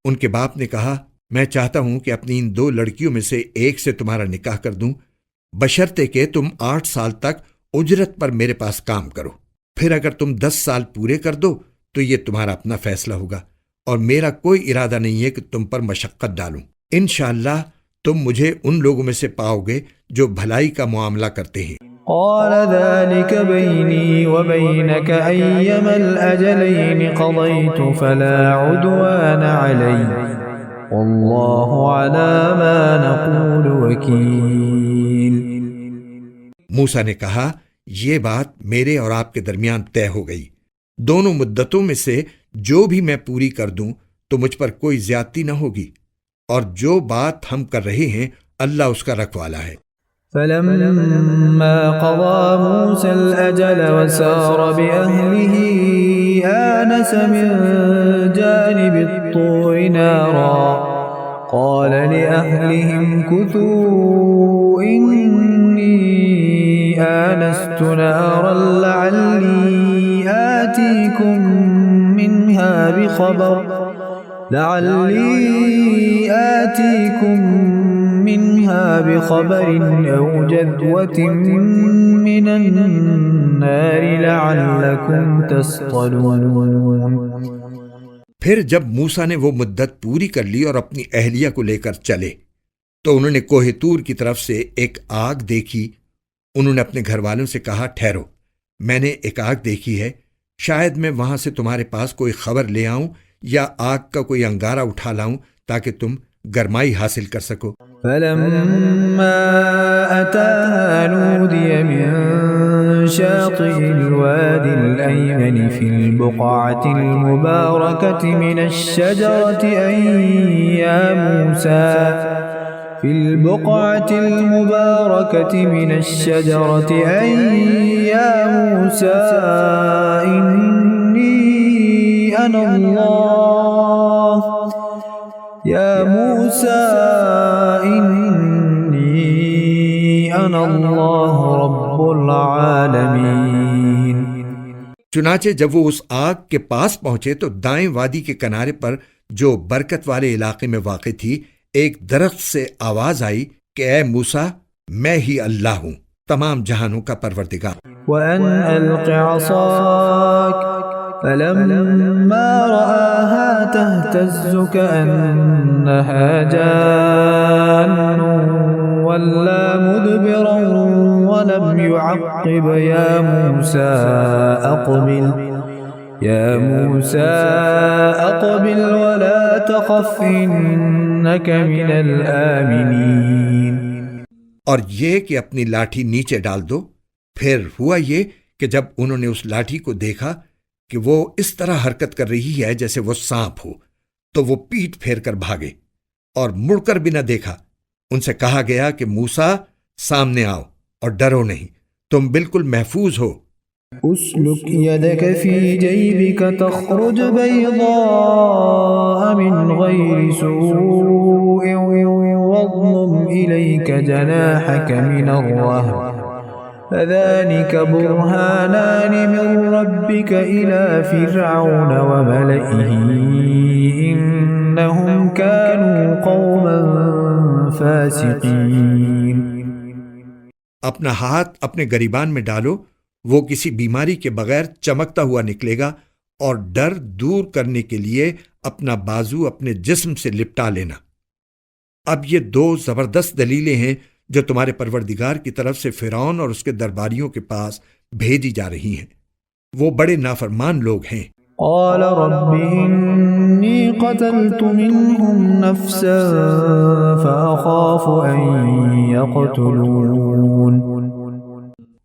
ان کے باپ نے کہا میں چاہتا ہوں کہ اپنی ان 2 لڑکیوں میں سے ایک سے تمہارا نکاح کر دوں، بشرطے کہ تم 8 سال تک اجرت پر میرے پاس کام کرو، پھر اگر تم 10 سال پورے کر دو تو یہ تمہارا اپنا فیصلہ ہوگا، اور میرا کوئی ارادہ نہیں ہے کہ تم پر مشقت ڈالوں۔ انشاءاللہ تم مجھے ان لوگوں میں سے پاؤ گے جو بھلائی کا معاملہ کرتے ہیں۔ قال ذلك بيني وبينك أيما الأجلين قضيت فلا عدوان علي والله على ما نقول وكيل۔ موسیٰ نے کہا یہ بات میرے اور آپ کے درمیان طے ہو گئی، دونوں مدتوں میں سے جو بھی میں پوری کر دوں تو مجھ پر کوئی زیادتی نہ ہوگی، اور جو بات ہم کر رہے ہیں اللہ اس کا رکھوالا ہے۔ فلما قضى موسى الأجل وسار بأهله آنس من جانب الطور نارا قال لأهلهم كثوا إني آنست نارا لعلي آتيكم منها بخبر أو جذوة من النار لعلكم تصطلون۔ پھر جب موسیٰ نے وہ مدت پوری کر لی اور اپنی اہلیہ کو لے کر چلے تو انہوں نے کوہ طور کی طرف سے ایک آگ دیکھی۔ انہوں نے اپنے گھر والوں سے کہا ٹھہرو، میں نے ایک آگ دیکھی ہے، شاید میں وہاں سے تمہارے پاس کوئی خبر لے آؤں یا آگ کا کوئی انگارہ اٹھا لاؤں تاکہ تم گرمائی حاصل کر سکو۔ فلما أتاها نودي من شاطئ الوادي الأيمن في البقعة المباركة من الشجرة أن يا موسى إني أنا الله يا موسى إني أنا الله رب العالمين۔ چنانچہ جب وہ اس آگ کے پاس پہنچے تو دائیں وادی کے کنارے پر جو برکت والے علاقے میں واقع تھی ایک درخت سے آواز آئی کہ اے موسیٰ میں ہی اللہ ہوں، تمام جہانوں کا پروردگار۔ وَأَنْ أَلْقِ عَصَاكَ فَلَمَّا رَآهَا تَهْتَزُّ كَأَنَّهَا جَانٌّ وَلَّى مُدْبِرًا وَلَمْ يُعَقِّبْ يَا مُوسَى يا موسى أقبل ولا تخف إنك من الآمنين. اور یہ کہ اپنی لاٹھی نیچے ڈال دو. پھر ہوا یہ کہ جب انہوں نے اس لاٹھی کو دیکھا کہ وہ اس طرح حرکت کر رہی ہے جیسے وہ سانپ ہو، تو وہ پیٹ پھیر کر بھاگے اور مڑ کر بھی نہ دیکھا. ان سے کہا گیا کہ موسیٰ سامنے آؤ اور ڈرو نہیں، تم بالکل محفوظ ہو. اسلك يدك في جيبك تخرج بيضاء من غير سوء واضمم إليك جناحك من الرهب فذلك برهانان من ربك إلى فرعون وملئه إنهم كانوا قوما فاسقين. اپنا ہاتھ اپنے گریبان میں ڈالو، وہ کسی بیماری کے بغیر چمکتا ہوا نکلے گا، اور ڈر دور کرنے کے لیے اپنا بازو اپنے جسم سے لپٹا لینا. اب یہ دو زبردست دلیلیں ہیں جو تمہارے پروردگار کی طرف سے فرعون اور اس کے درباریوں کے پاس بھیجی جا رہی ہیں. وہ بڑے نافرمان لوگ ہیں. قال رب إني قتلت منهم نفسا فأخاف أن يقتلون.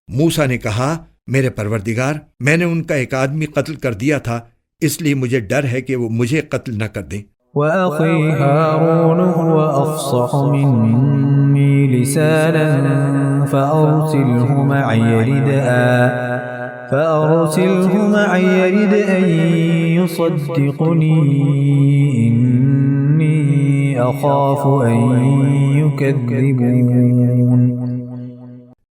موسیٰ نے کہا میرے پروردگار، میں نے ان کا ایک آدمی قتل کر دیا تھا، اس لیے مجھے ڈر ہے کہ وہ مجھے قتل نہ کر دیں. وأخي هارون هو أفصح مني لسانا فأرسله معي يرد أن يصدقني إني أخاف أن يكذبون.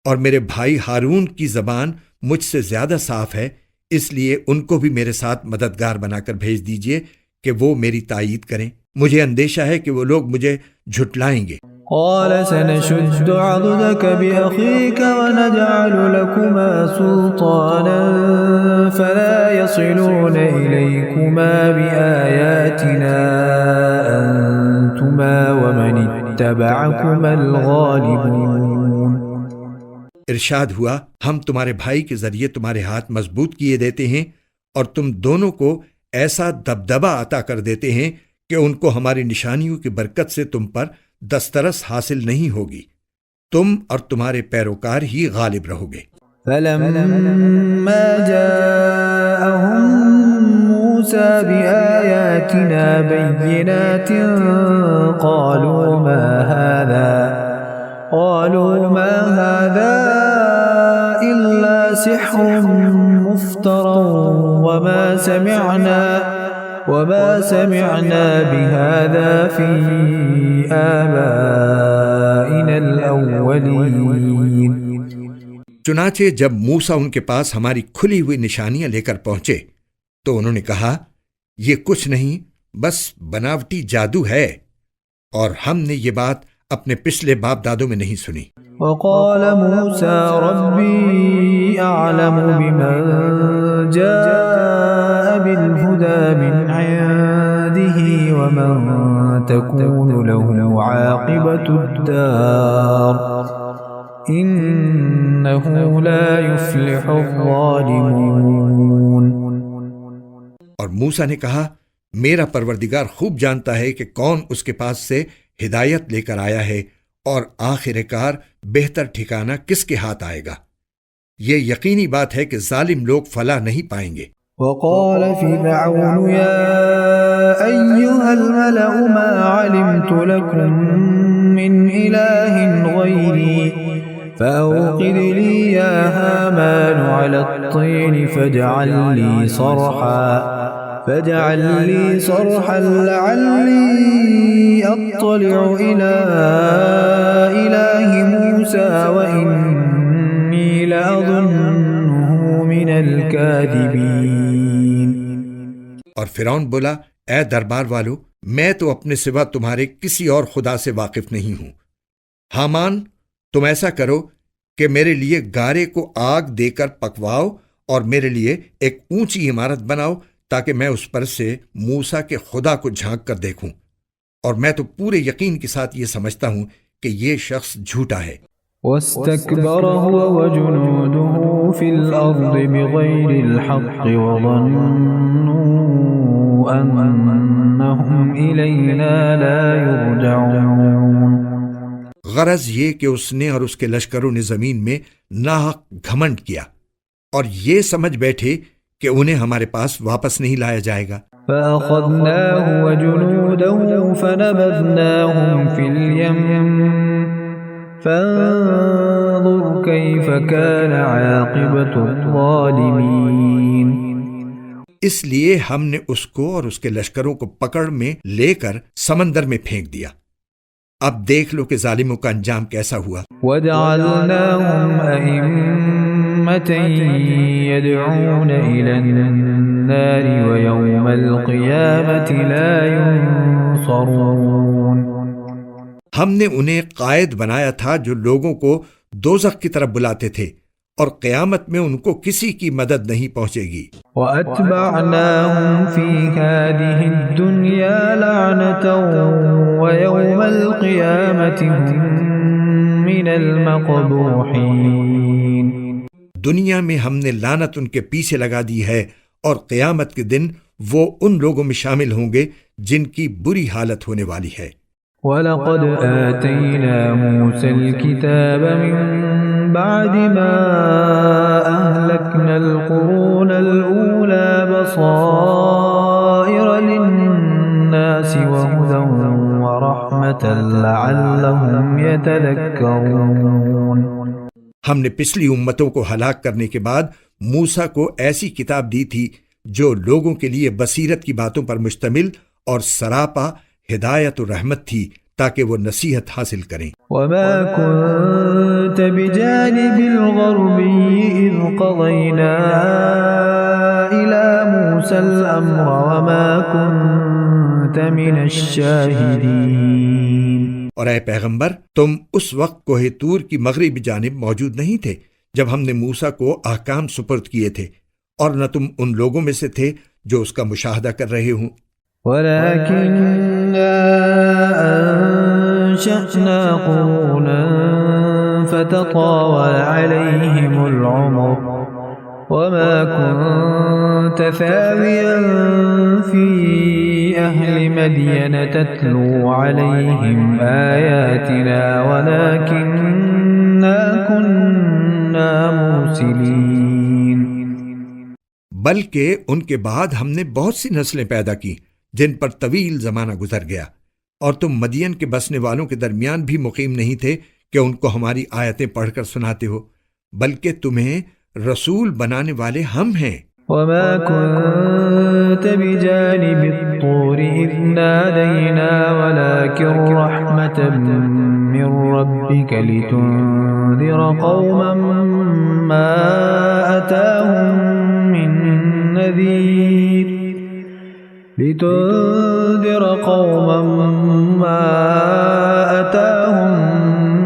اور میرے بھائی ہارون کی زبان مجھ سے زیادہ صاف ہے، اس لیے ان کو بھی میرے ساتھ مددگار بنا کر بھیج دیجئے کہ وہ میری تائید کریں. مجھے اندیشہ ہے کہ وہ لوگ مجھے جھٹلائیں گے. قال سنشد عضدك بأخيك ونجعل لكما سلطانا فلا يصلون إليكما بآياتنا أنتما ومن اتبعكما الغالبون. ارشاد ہوا، ہم تمہارے بھائی کے ذریعے تمہارے ہاتھ مضبوط کیے دیتے ہیں اور تم دونوں کو ایسا دبدبہ عطا کر دیتے ہیں کہ ان کو ہماری نشانیوں کی برکت سے تم پر دسترس حاصل نہیں ہوگی، تم اور تمہارے پیروکار ہی غالب رہو گے. فلما جاءهم موسى بآياتنا بينات قالوا ما هذا إلا سحر مفترى وما سمعنا بهذا في آبائنا الأولين. چنانچہ جب موسیٰ ان کے پاس ہماری کھلی ہوئی نشانیاں لے کر پہنچے تو انہوں نے کہا یہ کچھ نہیں، بس بناوٹی جادو ہے، اور ہم نے یہ بات اپنے پچھلے باپ دادوں میں نہیں سنی. وقال موسى ربي أعلم بمن جاء بالهدى من عنده ومن تكون له عاقبة الدار إنه لا يفلح الظالمون. اور موسیٰ نے کہا میرا پروردگار خوب جانتا ہے کہ کون اس کے پاس سے ہدایت لے کر آیا ہے، اور آخر کار بہتر ٹھکانہ کس کے ہاتھ آئے گا. یہ یقینی بات ہے کہ ظالم لوگ فلاح نہیں پائیں گے. وقال فرعون يا أيها الملأ ما علمت لكم من إله غيري فأوقد لي يا هامان على الطين فاجعل لي صرحا لعلي أطلع إلى إله موسى وإني لأظنه من الكاذبين. اور فرعون بولا اے دربار والو، میں تو اپنے سوا تمہارے کسی اور خدا سے واقف نہیں ہوں. ہامان، تم ایسا کرو کہ میرے لیے گارے کو آگ دے کر پکواؤ اور میرے لیے ایک اونچی عمارت بناؤ تاکہ میں اس پر سے موسیٰ کے خدا کو جھانک کر دیکھوں، اور میں تو پورے یقین کے ساتھ یہ سمجھتا ہوں کہ یہ شخص جھوٹا ہے. واستكبر هو وجنوده في الأرض بغير الحق وظنوا أنهم إلينا لا يرجعون۔ غرض یہ کہ اس نے اور اس کے لشکروں نے زمین میں ناحق گھمنڈ کیا اور یہ سمجھ بیٹھے کہ انہیں ہمارے پاس واپس نہیں لایا جائے گا۔ فأخذناه وجنوده فنبذناهم في اليم فانظر كيف كان عاقبة الظالمين۔ اس لیے ہم نے اس کو اور اس کے لشکروں کو پکڑ میں لے کر سمندر میں پھینک دیا، اب دیکھ لو کہ ظالموں کا انجام کیسا ہوا۔ وجعلناهم أئمة يدعون إلى النار ويوم القيامة لا ينصرون۔ ہم نے انہیں قائد بنایا تھا جو لوگوں کو دوزخ کی طرف بلاتے تھے، اور قیامت میں ان کو کسی کی مدد نہیں پہنچے گی۔ وَأَتْبَعْنَاهُمْ فِي هَذِهِ الدُّنْيَا لَعْنَةً وَيَوْمَ الْقِيَامَةِ هُمْ مِنَ الْمَقْبُوحِينَ۔ دنیا میں ہم نے لعنت ان کے پیچھے لگا دی ہے، اور قیامت کے دن وہ ان لوگوں میں شامل ہوں گے جن کی بری حالت ہونے والی ہے۔ وَلَقَدْ آتَيْنَا مُوسَى الْكِتَابَ مِن بَعْدِ مَا أَهْلَكْنَا الْقُرُونَ الْأُولَى بَصَائِرَ لِلنَّاسِ وَهُدًى وَرَحْمَةً لَعَلَّهُمْ يَتَذَكَّرُونَ۔ ہم نے پچھلی امتوں کو ہلاک کرنے کے بعد موسیٰ کو ایسی کتاب دی تھی جو لوگوں کے لیے بصیرت کی باتوں پر مشتمل اور سراپا ہدایت و رحمت تھی تاکہ وہ نصیحت حاصل کریں۔ وَمَا كُنْتَ بِجَانِبِ الْغَرْبِيِّ إِذْ قَضَيْنَا إِلَى مُوسَى الْأَمْرَ وَمَا كُنْتَ مِنَ الشَّاهِدِينَ۔ اور اے پیغمبر، تم اس وقت کوہ طور کی مغربی جانب موجود نہیں تھے جب ہم نے موسیٰ کو احکام سپرد کیے تھے، اور نہ تم ان لوگوں میں سے تھے جو اس کا مشاہدہ کر رہے ہوں۔ وَلَكِنَّا أَنشَأْنَا قُرُونًا فَتَطَاوَلَ عَلَيْهِمُ الْعُمُرُ وَمَا كُنْتَ ثَاوِيًا فِي أَهْلِ مَدْيَنَ تَتْلُو عَلَيْهِمْ آيَاتِنَا وَلَكِنَّا كُنَّا مُرْسِلِينَ۔ بلکہ ان کے بعد ہم نے بہت سی نسلیں پیدا کی جن پر طویل زمانہ گزر گیا، اور تم مدین کے بسنے والوں کے درمیان بھی مقیم نہیں تھے کہ ان کو ہماری آیتیں پڑھ کر سناتے ہو، بلکہ تمہیں رسول بنانے والے ہم ہیں۔ وَمَا كُنْتَ بِجَانِبِ الطُّورِ إِذْ نَادَيْنَا وَلَكِنْ رَحْمَةً مِّن رَّبِّكَ لِتُنذِرَ قَوْمًا مَّا أَتَاهُم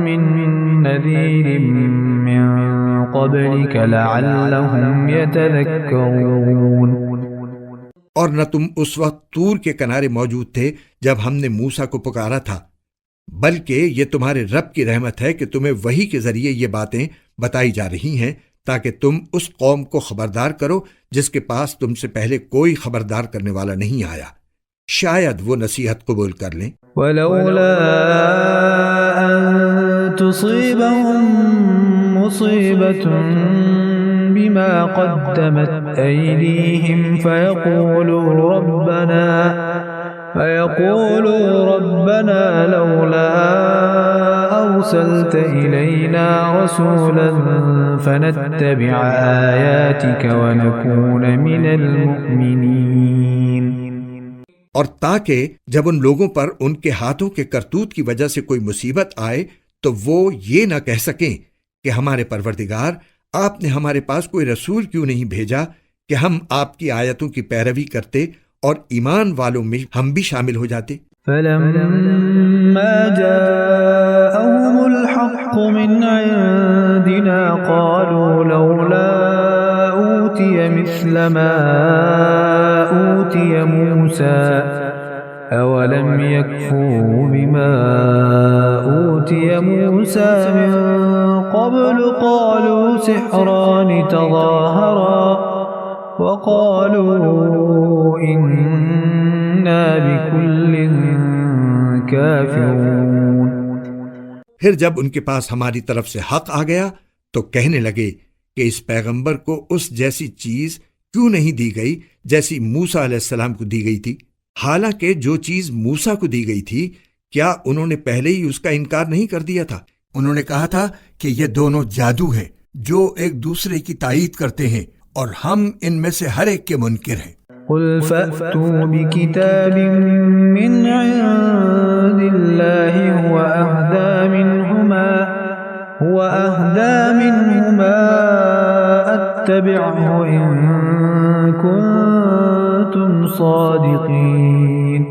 مِّن نَّذِيرٍ مِّن قَبْلِكَ لَعَلَّهُمْ يَتَذَكَّرُونَ۔ اور نہ تم اس وقت طور کے کنارے موجود تھے جب ہم نے موسیٰ کو پکارا تھا، بلکہ یہ تمہارے رب کی رحمت ہے کہ تمہیں وحی کے ذریعے یہ باتیں بتائی جا رہی ہیں تاکہ تم اس قوم کو خبردار کرو جس کے پاس تم سے پہلے کوئی خبردار کرنے والا نہیں آیا، شاید وہ نصیحت قبول کر لیں۔ وَلَوْلَا أَن تُصِيبَهُم مُّصِيبَةٌ بِمَا قَدَّمَتْ أَيْدِيهِمْ فَيَقُولُوا رَبَّنَا لَوْلَا أَرْسَلْتَ إِلَيْنَا رَسُولًا فَنَتَّبِعَ آيَاتِكَ وَنَكُونَ مِنَ الْمُؤْمِنِينَ۔ اور تاکہ جب ان لوگوں پر ان کے ہاتھوں کے کرتوت کی وجہ سے کوئی مصیبت آئے تو وہ یہ نہ کہہ سکیں کہ ہمارے پروردگار، آپ نے ہمارے پاس کوئی رسول کیوں نہیں بھیجا کہ ہم آپ کی آیتوں کی پیروی کرتے اور ایمان والوں میں ہم بھی شامل ہو جاتے۔ فَلَمَّا جَاءَهُمُ الْحَقُّ مِنْ عِنْدِنَا قَالُوا لَوْلَا أُوتِيَ مِثْلَ مَا أُوتِيَ مُوسَى أولم يكفروا بما أوتي موسى من قبل قالوا سحران تظاهرا وقالوا إنا بكل كافرون۔ پھر جب ان کے پاس ہماری طرف سے حق آ گیا تو کہنے لگے کہ اس پیغمبر کو اس جیسی چیز کیوں نہیں دی گئی جیسی موسیٰ علیہ السلام کو دی گئی تھی، حالانکہ جو چیز موسیٰ کو دی گئی تھی کیا انہوں نے پہلے ہی اس کا انکار نہیں کر دیا تھا؟ انہوں نے کہا تھا کہ یہ دونوں جادو ہیں جو ایک دوسرے کی تائید کرتے ہیں اور ہم ان میں سے ہر ایک کے منکر ہیں۔ قل فأتوا بكتاب من عند الله هو أهدى منهما أتبعه إن كنتم صادقين۔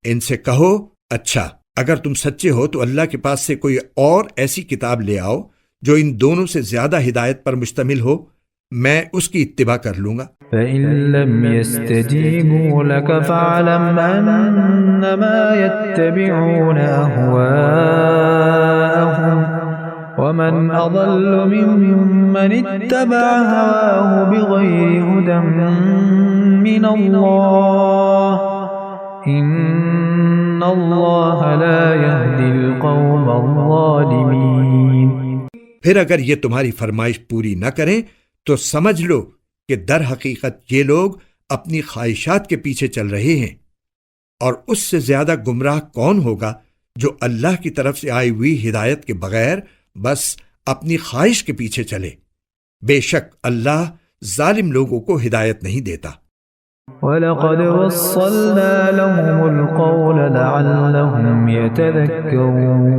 ان سے کہو اچھا اگر تم سچے ہو تو اللہ کے پاس سے کوئی اور ایسی کتاب لے آؤ جو ان دونوں سے زیادہ ہدایت پر مشتمل ہو، میں اس کی اتباع کر لوں گا۔ فَإِن لَّمْ يَسْتَجِيبُوا لَكَ فَاعْلَمْ أَنَّمَا يَتَّبِعُونَ أَهْوَاءَهُمْ وَمَنْ أَضَلُّ مِمَّنِ اتَّبَعَ هَوَاهُ بِغَيْرِ هُدًى مِّنَ اللَّهِ إِنَّ اللَّهَ لَا يَهْدِي الْقَوْمَ الظَّالِمِينَ۔ پھر اگر یہ تمہاری فرمائش پوری نہ کریں تو سمجھ لو کہ در حقیقت یہ لوگ اپنی خواہشات کے پیچھے چل رہے ہیں، اور اس سے زیادہ گمراہ کون ہوگا جو اللہ کی طرف سے آئی ہوئی ہدایت کے بغیر بس اپنی خواہش کے پیچھے چلے۔ بے شک اللہ ظالم لوگوں کو ہدایت نہیں دیتا۔ وَلَقَدْ وَصَّلْنَا لَهُمُ الْقَوْلَ لَعَلَّهُمْ يَتَذَكَّرُونَ۔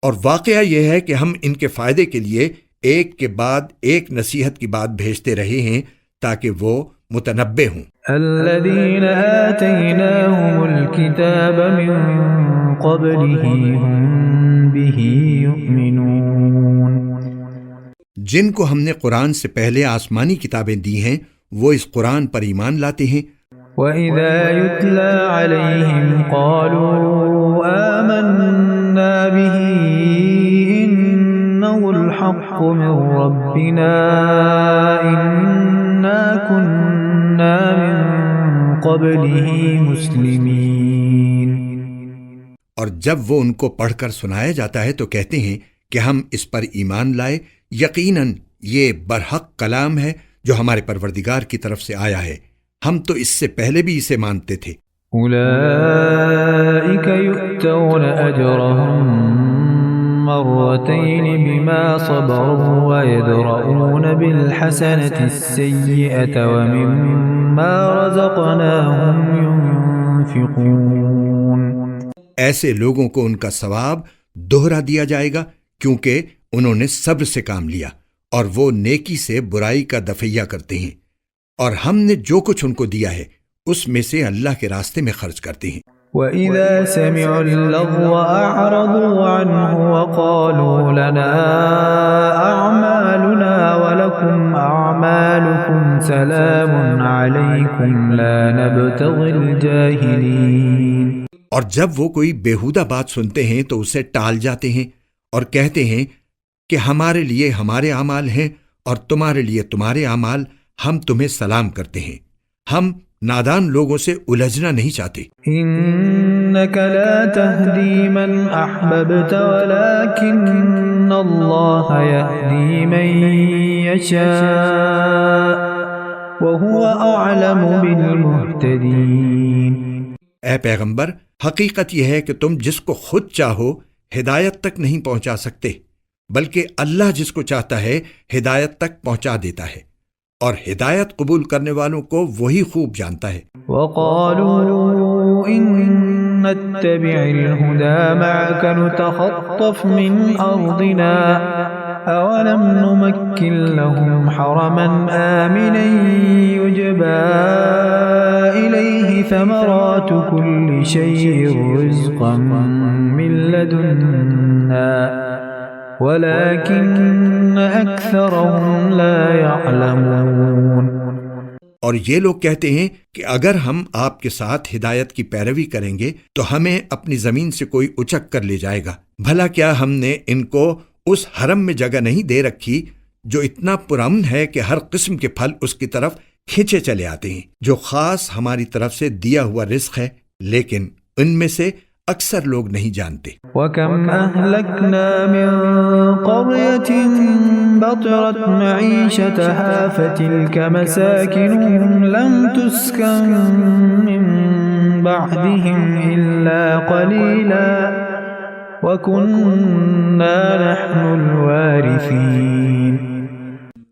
اور واقعہ یہ ہے کہ ہم ان کے فائدے کے لیے ایک کے بعد ایک نصیحت کی بات بھیجتے رہے ہیں تاکہ وہ متنبہ ہوں۔ الذين آتيناهم الكتاب من قبله هم به يؤمنون۔ جن کو ہم نے قرآن سے پہلے آسمانی کتابیں دی ہیں وہ اس قرآن پر ایمان لاتے ہیں۔ وَإِذَا يُتْلَى عَلَيْهِمْ قَالُوا آمَنَّا بِهِ إِنَّهُ الْحَقُّ مِنْ رَبِّنَا إِنَّا كُنَّا مِنْ قَبْلِهِ مُسْلِمِينَ۔ اور جب وہ ان کو پڑھ کر سنایا جاتا ہے تو کہتے ہیں کہ ہم اس پر ایمان لائے، یقیناً یہ برحق کلام ہے جو ہمارے پروردگار کی طرف سے آیا ہے، ہم تو اس سے پہلے بھی اسے مانتے تھے۔ أولئك يؤتون أجرهم مرتين بما صبروا ويدرؤون بالحسنة السيئة ومما رزقناهم ينفقون۔ ایسے لوگوں کو ان کا ثواب دوہرا دیا جائے گا کیونکہ انہوں نے صبر سے کام لیا اور وہ نیکی سے برائی کا دفعہ کرتے ہیں، اور ہم نے جو کچھ ان کو دیا ہے اس میں سے اللہ کے راستے میں خرچ کرتے ہیں۔ وَإِذَا سَمِعُوا اللَّغْوَ أَعْرَضُوا عَنْهُ وَقَالُوا لَنَا أَعْمَالُنَا وَلَكُمْ أَعْمَالُكُمْ سَلَامٌ عَلَيْكُمْ لَا نَبْتَغِي الْجَاهِلِينَ۔ اور جب وہ کوئی بیہودہ بات سنتے ہیں تو اسے ٹال جاتے ہیں اور کہتے ہیں کہ ہمارے لیے ہمارے اعمال ہیں اور تمہارے لیے تمہارے اعمال، ہم تمہیں سلام کرتے ہیں، ہم نادان لوگوں سے الجھنا نہیں چاہتے۔ إنك لا تهدي من أحببت ولكن الله يهدي من يشاء وهو أعلم بالمهتدين۔ اے پیغمبر، حقیقت یہ ہے کہ تم جس کو خود چاہو ہدایت تک نہیں پہنچا سکتے، بلکہ اللہ جس کو چاہتا ہے ہدایت تک پہنچا دیتا ہے، اور ہدایت قبول کرنے والوں کو وہی خوب جانتا ہے۔ وقالوا إن نتبع الهدى معك نتخطف من أرضنا أولم نمكن لهم حرما آمنا يجبى إليه ثمرات كل شيء رزقا من لدنا ولكن أكثرهم لا يعلمون۔ اور یہ لوگ کہتے ہیں کہ اگر ہم آپ کے ساتھ ہدایت کی پیروی کریں گے تو ہمیں اپنی زمین سے کوئی اچک کر لے جائے گا۔ بھلا کیا ہم نے ان کو اس حرم میں جگہ نہیں دے رکھی جو اتنا پرامن ہے کہ ہر قسم کے پھل اس کی طرف کھینچے چلے آتے ہیں، جو خاص ہماری طرف سے دیا ہوا رزق ہے، لیکن ان میں سے اکثر لوگ نہیں جانتے۔ وَكَمْ أَهْلَكْنَا مِنْ قَرْيَةٍ بَطِرَتْ مَعِيشَتَهَا فَتِلْكَ مَسَاكِنُهُمْ لَمْ تُسْكَنْ مِنْ بَعْدِهِمْ إِلَّا قَلِيلًا وَكُنَّا نَحْنُ الْوَارِثِينَ۔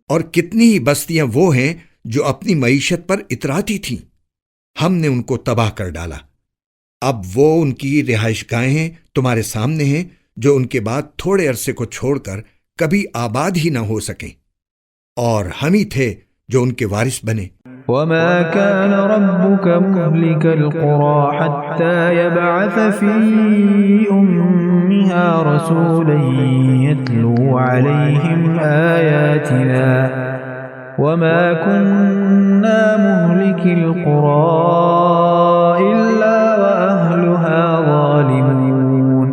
اور کتنی ہی بستیاں وہ ہیں جو اپنی معیشت پر اتراتی تھیں، ہم نے ان کو تباہ کر ڈالا۔ اب وہ ان کی رہائش گاہیں ہیں تمہارے سامنے ہیں جو ان کے بعد تھوڑے عرصے کو چھوڑ کر کبھی آباد ہی نہ ہو سکیں، اور ہم ہی تھے جو ان کے وارث بنے۔ وَمَا كَانَ رَبُّكَ مُهْلِكَ الْقُرَىٰ حَتَّىٰ يَبْعَثَ فِي أُمِّهَا رَسُولًا يَتْلُو عَلَيْهِمْ آيَاتِنَا وَمَا كُنَّا مُهْلِكِ الْقُرَىٰ إِلَّا وَأَهْلُهَا ظَالِمُونَ۔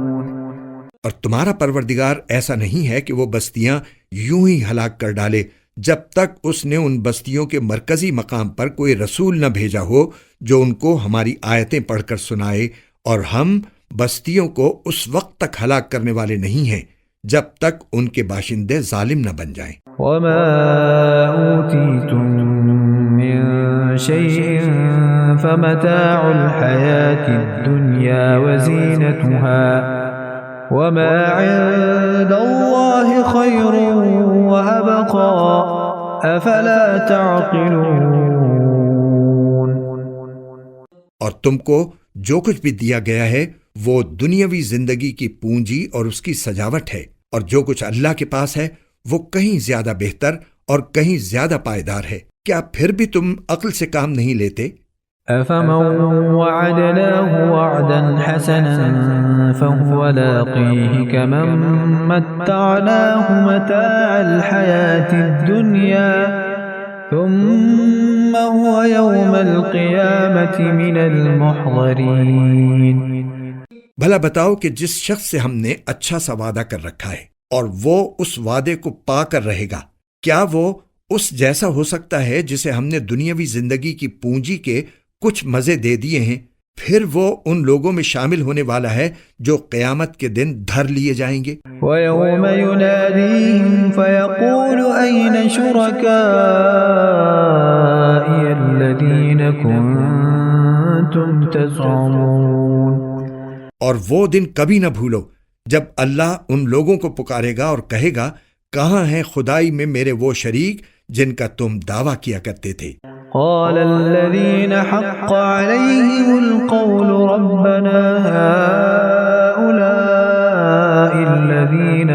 اور تمہارا پروردگار ایسا نہیں ہے کہ وہ بستیاں یوں ہی ہلاک کر ڈالے جب تک اس نے ان بستیوں کے مرکزی مقام پر کوئی رسول نہ بھیجا ہو جو ان کو ہماری آیتیں پڑھ کر سنائے، اور ہم بستیوں کو اس وقت تک ہلاک کرنے والے نہیں ہیں جب تک ان کے باشندے ظالم نہ بن جائیں۔ وَمَا أُوتِيتُم مِّن شَيْءٍ فَمَتَاعُ الْحَيَاةِ الدُّنْيَا وَزِينَتُهَا وَمَا عِندَ اللَّهِ خَيْرٌ وَأَبْقَىٰ أَفَلَا تَعْقِلُونَ۔ اور تم کو جو کچھ بھی دیا گیا ہے وہ دنیاوی زندگی کی پونجی اور اس کی سجاوٹ ہے، اور جو کچھ اللہ کے پاس ہے وہ کہیں زیادہ بہتر اور کہیں زیادہ پائیدار ہے۔ کیا پھر بھی تم عقل سے کام نہیں لیتے؟ أَفَمَن وَعَدْنَاهُ وَعْدًا حَسَنًا فَهُوَ لَاقِيهِ كَمَن مَّتَّعْنَاهُ مَتَاعَ الْحَيَاةِ الدُّنْيَا ثُمَّ هُوَ يَوْمَ الْقِيَامَةِ مِنَ الْمُحْضَرِينَ۔ بھلا بتاؤ کہ جس شخص سے ہم نے اچھا سا وعدہ کر رکھا ہے اور وہ اس وعدے کو پا کر رہے گا، کیا وہ اس جیسا ہو سکتا ہے جسے ہم نے دنیاوی زندگی کی پونجی کے کچھ مزے دے دیے ہیں؟ پھر وہ ان لوگوں میں شامل ہونے والا ہے جو قیامت کے دن دھر لیے جائیں گے۔ وَيَوْمَ يُنَادِيهِمْ فَيَقُولُ أَيْنَ شُرَكَائِيَ الَّذِينَ كُنتُمْ تَزْعُمُونَ۔ اور وہ دن کبھی نہ بھولو جب اللہ ان لوگوں کو پکارے گا اور کہے گا، کہاں ہیں خدائی میں میرے وہ شریک جن کا تم دعویٰ کیا کرتے تھے؟ قال الذين حق عليهم القول ربنا هؤلاء الذين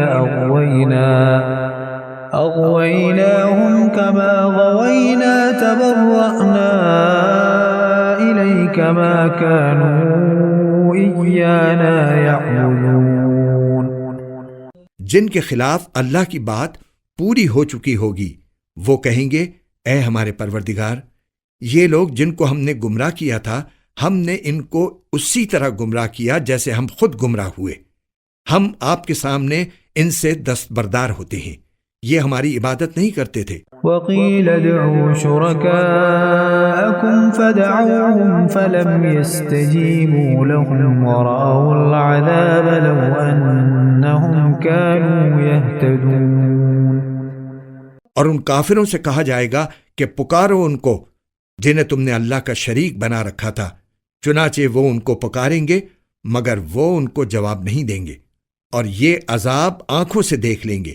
أغويناهم كما غوينا تبرأنا إليك ما كانوا إيانا يعبدون۔ جن کے خلاف اللہ کی بات پوری ہو چکی ہوگی وہ کہیں گے، اے ہمارے پروردگار، یہ لوگ جن کو ہم نے گمراہ کیا تھا ہم نے ان کو اسی طرح گمراہ کیا جیسے ہم خود گمراہ ہوئے۔ ہم آپ کے سامنے ان سے دستبردار ہوتے ہیں، یہ ہماری عبادت نہیں کرتے تھے۔ وَقِيلَ ادْعُوا شُرَكَاءَكُمْ فَدَعَوْهُمْ فَلَمْ يَسْتَجِيبُوا لَهُمْ وَرَأَوُا الْعَذَابَ لَوْ أَنَّهُمْ كَانُوا يَهْتَدُونَ۔ اور ان کافروں سے کہا جائے گا کہ پکارو ان کو جنہیں تم نے اللہ کا شریک بنا رکھا تھا، چنانچہ وہ ان کو پکاریں گے مگر وہ ان کو جواب نہیں دیں گے، اور یہ عذاب آنکھوں سے دیکھ لیں گے۔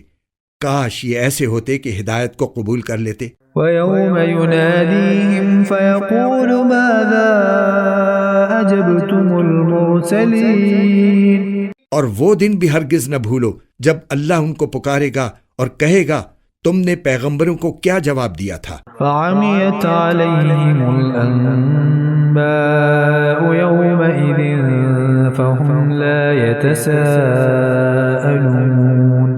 کاش یہ ایسے ہوتے کہ ہدایت کو قبول کر لیتے۔ وَيَوْمَ يُنَادِيهِمْ فَيَقُولُ مَاذَا أَجَبْتُمُ الْمُرْسَلِينَ۔ اور وہ دن بھی ہرگز نہ بھولو جب اللہ ان کو پکارے گا اور کہے گا، تم نے پیغمبروں کو کیا جواب دیا تھا؟ فَعَمِيَتْ عَلَيْهِمُ الْأَنبَاءُ يَوْمَئِذٍ فَهُمْ لَا يَتَسَاءَلُونَ۔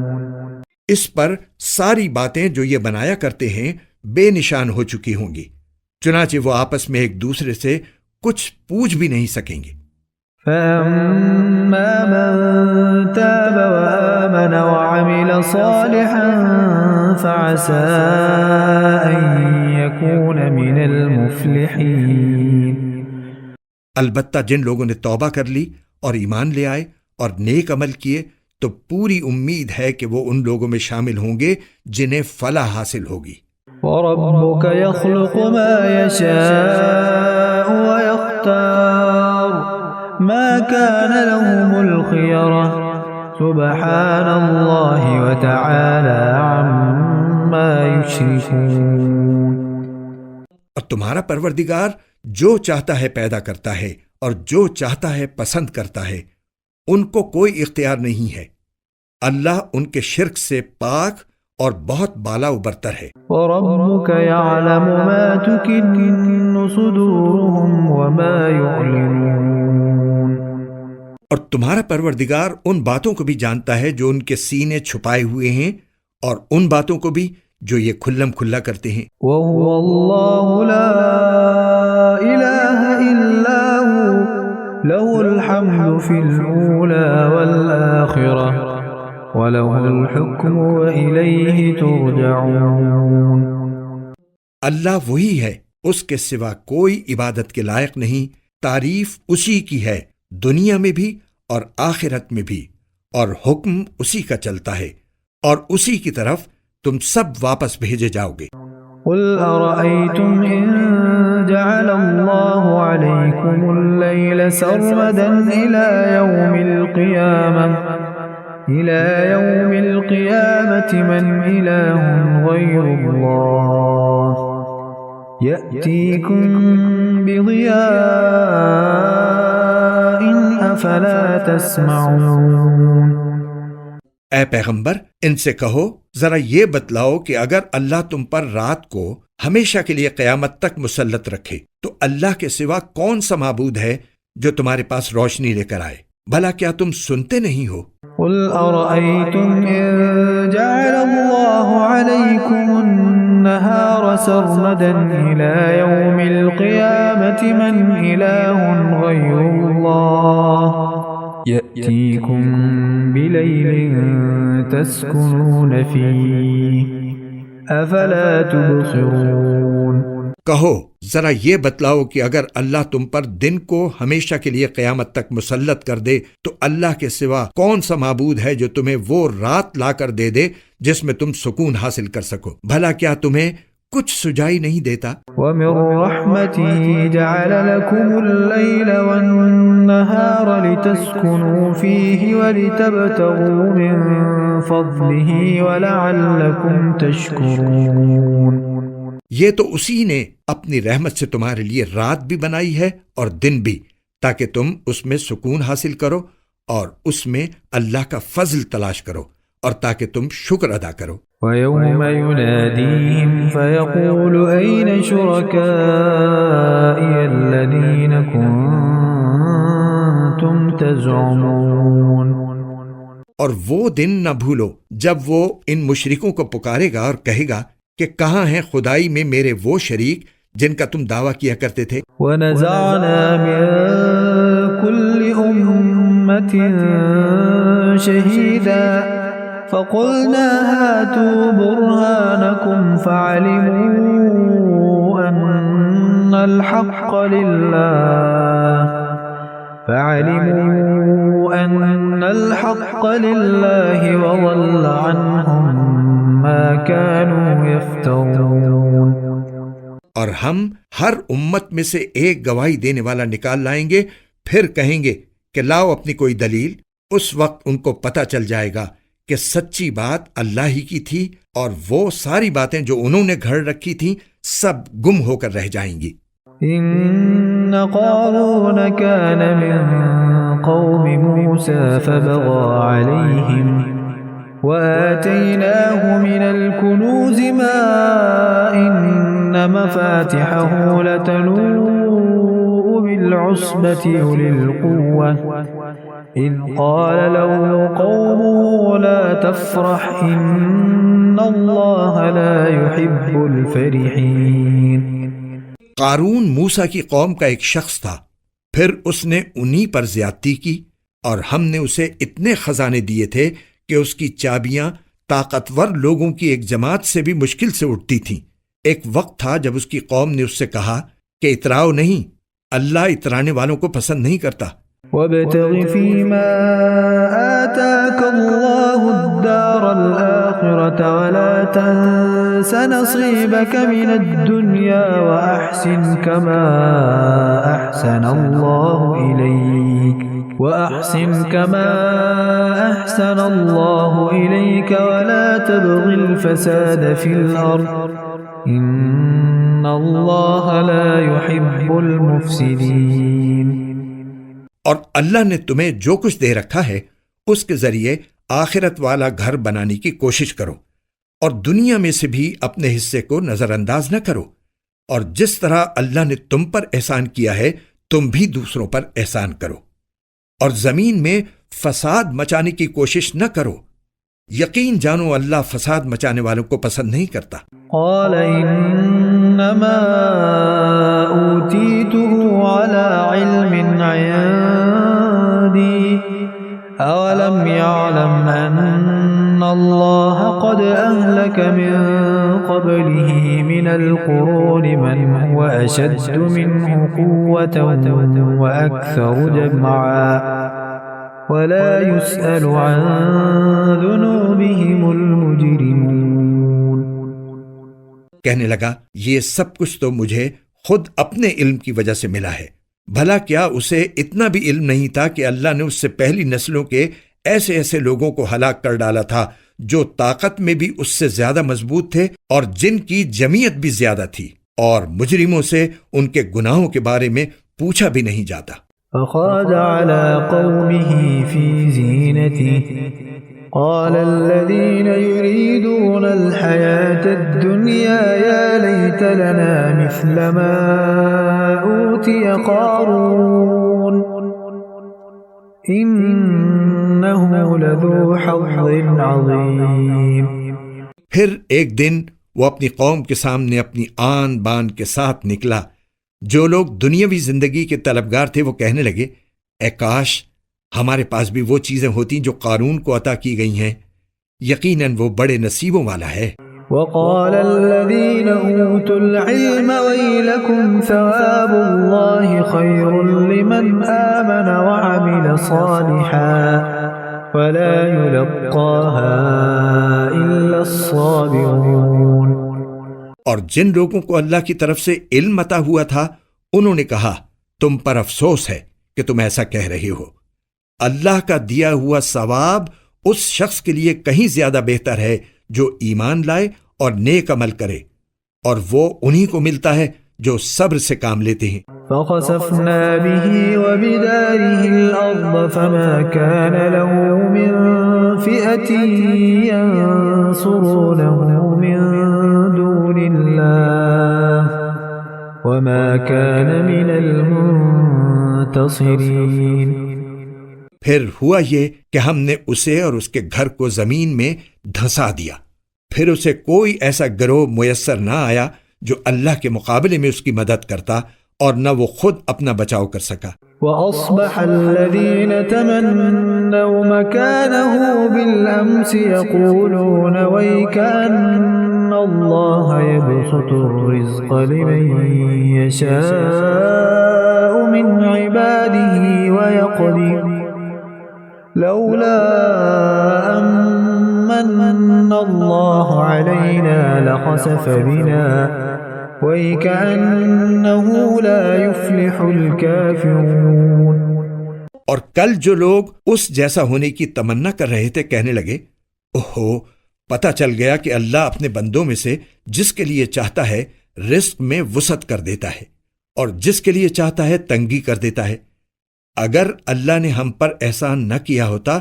اس پر ساری باتیں جو یہ بنایا کرتے ہیں بے نشان ہو چکی ہوں گی، چنانچہ وہ آپس میں ایک دوسرے سے کچھ پوچھ بھی نہیں سکیں گے۔ فَأَمَّا مَن تَابَ وَآمَنَ وَعَمِلَ صَالِحًا فَعَسَىٰ أَن يَكُونَ مِنَ الْمُفْلِحِينَ۔ البتہ جن لوگوں نے توبہ کر لی اور ایمان لے آئے اور نیک عمل کیے تو پوری امید ہے کہ وہ ان لوگوں میں شامل ہوں گے جنہیں فلاح حاصل ہوگی۔ وَرَبُّكَ يَخْلُقُ مَا يَشَاءُ وَيَخْتَارُ مَا كَانَ لَهُمُ الْخِيَرَةُ سُبْحَانَ اللَّهِ وَتَعَالَى عَمَّا يُشْرِكُونَ۔ اور تمہارا پروردگار جو چاہتا ہے پیدا کرتا ہے اور جو چاہتا ہے پسند کرتا ہے، ان کو کوئی اختیار نہیں ہے۔ اللہ ان کے شرک سے پاک اور بہت بالا و برتر ہے۔ وَرَبُّكَ يَعْلَمُ مَا تُكِنُّ صُدُورُهُمْ وَمَا يُعْلِنُونَ۔ اور تمہارا پروردگار ان باتوں کو بھی جانتا ہے جو ان کے سینے چھپائے ہوئے ہیں اور ان باتوں کو بھی جو یہ کھلم کھلا کرتے ہیں۔ وَهُوَ اللَّهُ لَا إِلَٰهَ إِلَّا هُوَ لَهُ الْحَمْدُ فِي الْأُولَىٰ وَالْآخِرَةِ وَلَهُ الْحُكْمُ وَإِلَيْهِ تُرْجَعُونَ۔ اللہ وہی ہے، اس کے سوا کوئی عبادت کے لائق نہیں، تعریف اسی کی ہے، دنیا میں بھی اور آخرت میں بھی، اور حکم اسی کا چلتا ہے اور اسی کی طرف تم سب واپس بھیجے جاؤ گے۔ قُلْ أَرَأَيْتُمْ إِن جَعَلَ اللَّهُ عَلَيْكُمُ اللَّيْلَ سَرْمَدًا إِلَى يَوْمِ الْقِيَامَةِ مَنْ إِلَٰهٌ غَيْرُ اللَّهِ يَأْتِيكُمْ بِضِيَاءٍ أَفَلَا تَسْمَعُونَ۔ اے پیغمبر، ان سے کہو ذرا یہ بتلاؤ کہ اگر اللہ تم پر رات کو ہمیشہ کے لیے قیامت تک مسلط رکھے تو اللہ کے سوا کون سا معبود ہے جو تمہارے پاس روشنی لے کر آئے؟ بھلا کیا تم سنتے نہیں ہو؟ قُلْ أَرَأَيْتُمْ إِن جَعَلَ اللَّهُ عَلَيْكُمُ النَّهَارَ سَرْمَدًا إِلَى يَوْمِ الْقِيَامَةِ مَنْ إِلَٰهٌ غَيْرُ اللَّهِ يَأْتِيكُمْ بِلَيْلٍ تَسْكُنُونَ فِيهِ أَفَلَا تُبْصِرُونَ۔ کہو ذرا یہ بتلاؤ کہ اگر اللہ تم پر دن کو ہمیشہ کے لیے قیامت تک مسلط کر دے تو اللہ کے سوا کون سا معبود ہے جو تمہیں وہ رات لا کر دے دے جس میں تم سکون حاصل کر سکو؟ بھلا کیا تمہیں کچھ سجائی نہیں دیتا؟ وَمِن رَحْمَتِهِ جَعَلَ لَكُمُ اللَّيْلَ وَالنَّهَارَ لِتَسْكُنُوا فِيهِ وَلِتَبْتَغُوا مِن فَضْلِهِ وَلَعَلَّكُمْ تَشْكُرُونَ۔ یہ تو اسی نے اپنی رحمت سے تمہارے لیے رات بھی بنائی ہے اور دن بھی، تاکہ تم اس میں سکون حاصل کرو اور اس میں اللہ کا فضل تلاش کرو اور تاکہ تم شکر ادا کرو۔ وَيَوْمَ يُنَادِيهِمْ فَيَقُولُ أَيْنَ شُرَكَائِيَ الَّذِينَ كُنتُمْ تَزْعُمُونَ۔ اور وہ دن نہ بھولو جب وہ ان مشرکوں کو پکارے گا اور کہے گا کہ کہاں ہیں خدائی میں میرے وہ شریک جن کا تم دعویٰ کیا کرتے تھے؟ وَنَزَعْنَا مِن كُلِّ أُمَّةٍ شَهِيدًا فَقُلْنَا هَاتُوا بُرْهَانَكُمْ فَعَلِمُوا أَنَّ الْحَقَّ لِلَّهِ وَضَلَّ عَنْهُمْ مَا كَانُوا يَفْتَرُونَ۔ اور ہم ہر امت میں سے ایک گواہی دینے والا نکال لائیں گے، پھر کہیں گے کہ لاؤ اپنی کوئی دلیل۔ اس وقت ان کو پتہ چل جائے گا کہ سچی بات اللہ ہی کی تھی اور وہ ساری باتیں جو انہوں نے گھڑ رکھی تھیں سب گم ہو کر رہ جائیں گی۔ إن قارون كان من قوم موسى فبغى عليهم وآتيناه من الكنوز ما إن مفاتحه لتنوء بالعصبة أولي القوة إذ قال له قومه لا تفرح إن الله لا يحب الفرحين۔ قارون موسیٰ کی قوم کا ایک شخص تھا، پھر اس نے انہی پر زیادتی کی، اور ہم نے اسے اتنے خزانے دیے تھے کہ اس کی چابیاں طاقتور لوگوں کی ایک جماعت سے بھی مشکل سے اٹھتی تھیں۔ ایک وقت تھا جب اس کی قوم نے اس سے کہا کہ اتراؤ نہیں، اللہ اترانے والوں کو پسند نہیں کرتا۔ وابتغ فيما آتاك الله الدار الآخرة ولا تنس نصيبك من الدنيا وأحسن كما أحسن الله إليك ولا تبغ الفساد في الأرض إن الله لا يحب المفسدين۔ اور اللہ نے تمہیں جو کچھ دے رکھا ہے اس کے ذریعے آخرت والا گھر بنانے کی کوشش کرو، اور دنیا میں سے بھی اپنے حصے کو نظر انداز نہ کرو، اور جس طرح اللہ نے تم پر احسان کیا ہے تم بھی دوسروں پر احسان کرو، اور زمین میں فساد مچانے کی کوشش نہ کرو، یقین جانو اللہ فساد مچانے والوں کو پسند نہیں کرتا۔ قال انما اوتیته على علم عندي اولم يعلم ان الله قد اهلك من قبله من القرون من هو اشد منه قوة واكثر جمعا ولا يسأل عن ذنوبهم المجرمون۔ کہنے لگا یہ سب کچھ تو مجھے خود اپنے علم کی وجہ سے ملا ہے، بھلا کیا اسے اتنا بھی علم نہیں تھا کہ اللہ نے اس سے پہلی نسلوں کے ایسے ایسے لوگوں کو ہلاک کر ڈالا تھا جو طاقت میں بھی اس سے زیادہ مضبوط تھے اور جن کی جمعیت بھی زیادہ تھی، اور مجرموں سے ان کے گناہوں کے بارے میں پوچھا بھی نہیں جاتا۔ فخرج على قومه في زينته قال الذين يريدون الحياة الدنيا يا ليت لنا مثل ما أوتي قارون إنه لذو حظ عظيم۔ پھر ایک دن وہ اپنی قوم کے سامنے اپنی آن بان کے ساتھ نکلا۔ جو لوگ دنیاوی زندگی کے طلبگار تھے وہ کہنے لگے اے کاش ہمارے پاس بھی وہ چیزیں ہوتی جو قارون کو عطا کی گئی ہیں، یقیناً وہ بڑے نصیبوں والا ہے۔ وقال الذين اوتوا العلم ويلكم ثواب الله خير لمن آمن وعمل صالحا ولا يلقاها إلا الصابرون۔ اور جن لوگوں کو اللہ کی طرف سے علم عطا ہوا تھا انہوں نے کہا تم پر افسوس ہے کہ تم ایسا کہہ رہے ہو، اللہ کا دیا ہوا ثواب اس شخص کے لیے کہیں زیادہ بہتر ہے جو ایمان لائے اور نیک عمل کرے، اور وہ انہی کو ملتا ہے جو صبر سے کام لیتے ہیں۔ فخسفنا به وبداره الأرض فما كان له من فئة ينصرونه من دون الله وما كان من المنتصرين۔ پھر ہوا یہ کہ ہم نے اسے اور اس کے گھر کو زمین میں دھسا دیا، پھر اسے کوئی ایسا گروہ میسر نہ آیا جو اللہ کے مقابلے میں اس کی مدد کرتا، اور نہ وہ خود اپنا بچاؤ کر سکا۔ وَأَصْبَحَ الَّذِينَ تَمَنَّوْا مَكَانَهُ بِالْأَمْسِ يَقُولُونَ وَيْكَأَنَّ اللَّهَ يَبْسُطُ الرِّزْقَ لِمَن يَشَاءُ مِنْ عِبَادِهِ وَيَقْدِرُ لَوْلَا أَمَّنَّ اللَّهُ عَلَيْنَا لَخَسَفَ بِنَا وَيْكَأَنَّهُ لَا يُفْلِحُ الْكَافِرُونَ۔ اور کل جو لوگ اس جیسا ہونے کی تمنا کر رہے تھے کہنے لگے اوہو، پتہ چل گیا کہ اللہ اپنے بندوں میں سے جس کے لیے چاہتا ہے رزق میں وسعت کر دیتا ہے، اور جس کے لیے چاہتا ہے تنگی کر دیتا ہے۔ اگر اللہ نے ہم پر احسان نہ کیا ہوتا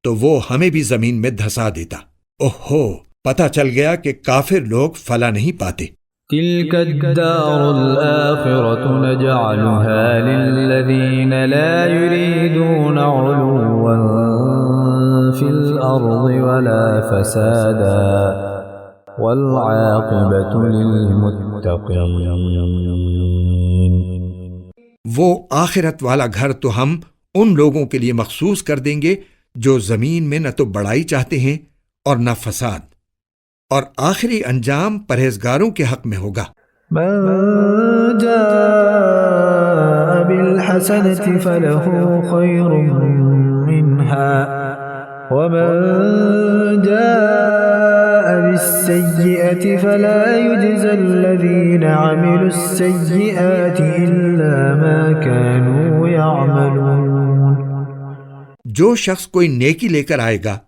تو وہ ہمیں بھی زمین میں دھسا دیتا۔ اوہو، پتہ چل گیا کہ کافر لوگ فلا نہیں پاتے۔ تلك الدار الآخرة نجعلها للذين لا يريدون علوا في الأرض ولا فسادا والعاقبة للمتقين۔ وہ آخرت والا گھر تو ہم ان لوگوں کے لیے مخصوص کر دیں گے جو زمین میں نہ تو بڑائی چاہتے ہیں اور نہ فساد، اور آخری انجام پرہیزگاروں کے حق میں ہوگا۔ من جاء بالحسنة فله خير منها ومن جاء بالسيئة فلا يجزى الذين عملوا السيئات إلا ما كانوا يعملون۔ جو شخص کوئی نیکی لے کر آئے گا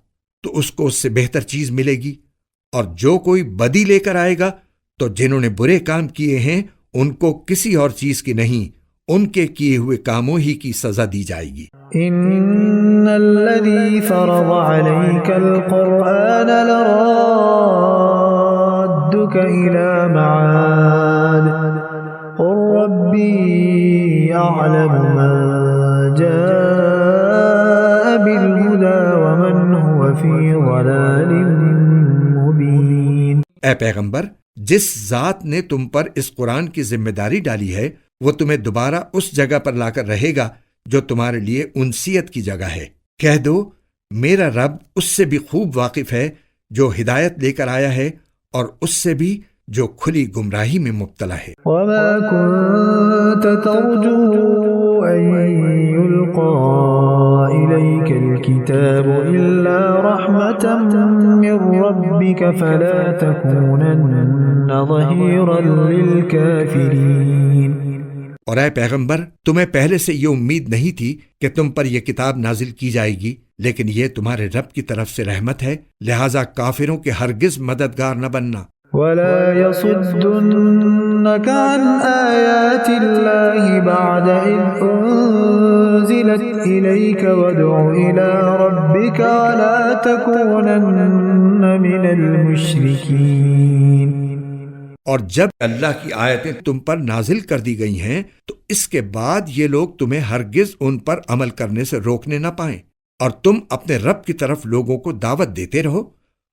تو اس کو اس سے بہتر چیز ملے گی، اور جو کوئی بدی لے کر آئے گا تو جنہوں نے برے کام کیے ہیں ان کو کسی اور چیز کی نہیں، ان کے کیے ہوئے کاموں ہی کی سزا دی جائے گی۔ ان الذي فرض عليك القرآن لرادك الى معاد قل ربي اعلم من جاء بالهدى ومن هو في ضلال مبين۔ اے پیغمبر، جس ذات نے تم پر اس قرآن کی ذمہ داری ڈالی ہے وہ تمہیں دوبارہ اس جگہ پر لا کر رہے گا جو تمہارے لیے انسیت کی جگہ ہے۔ کہہ دو میرا رب اس سے بھی خوب واقف ہے جو ہدایت لے کر آیا ہے اور اس سے بھی جو کھلی گمراہی میں مبتلا ہے۔ وما كنت ترجو أن يلقى إليك الكتاب إلا رحمة من ربك فلا تكونن ظهيرا للكافرين۔ اور اے پیغمبر، تمہیں پہلے سے یہ امید نہیں تھی کہ تم پر یہ کتاب نازل کی جائے گی، لیکن یہ تمہارے رب کی طرف سے رحمت ہے، لہذا کافروں کے ہرگز مددگار نہ بننا۔ ولا يصدنك عن آيات الله بعد إذ أنزلت إليك وادع إلى ربك ولا تكونن من المشركين۔ اور جب اللہ کی آیتیں تم پر نازل کر دی گئی ہیں تو اس کے بعد یہ لوگ تمہیں ہرگز ان پر عمل کرنے سے روکنے نہ پائیں، اور تم اپنے رب کی طرف لوگوں کو دعوت دیتے رہو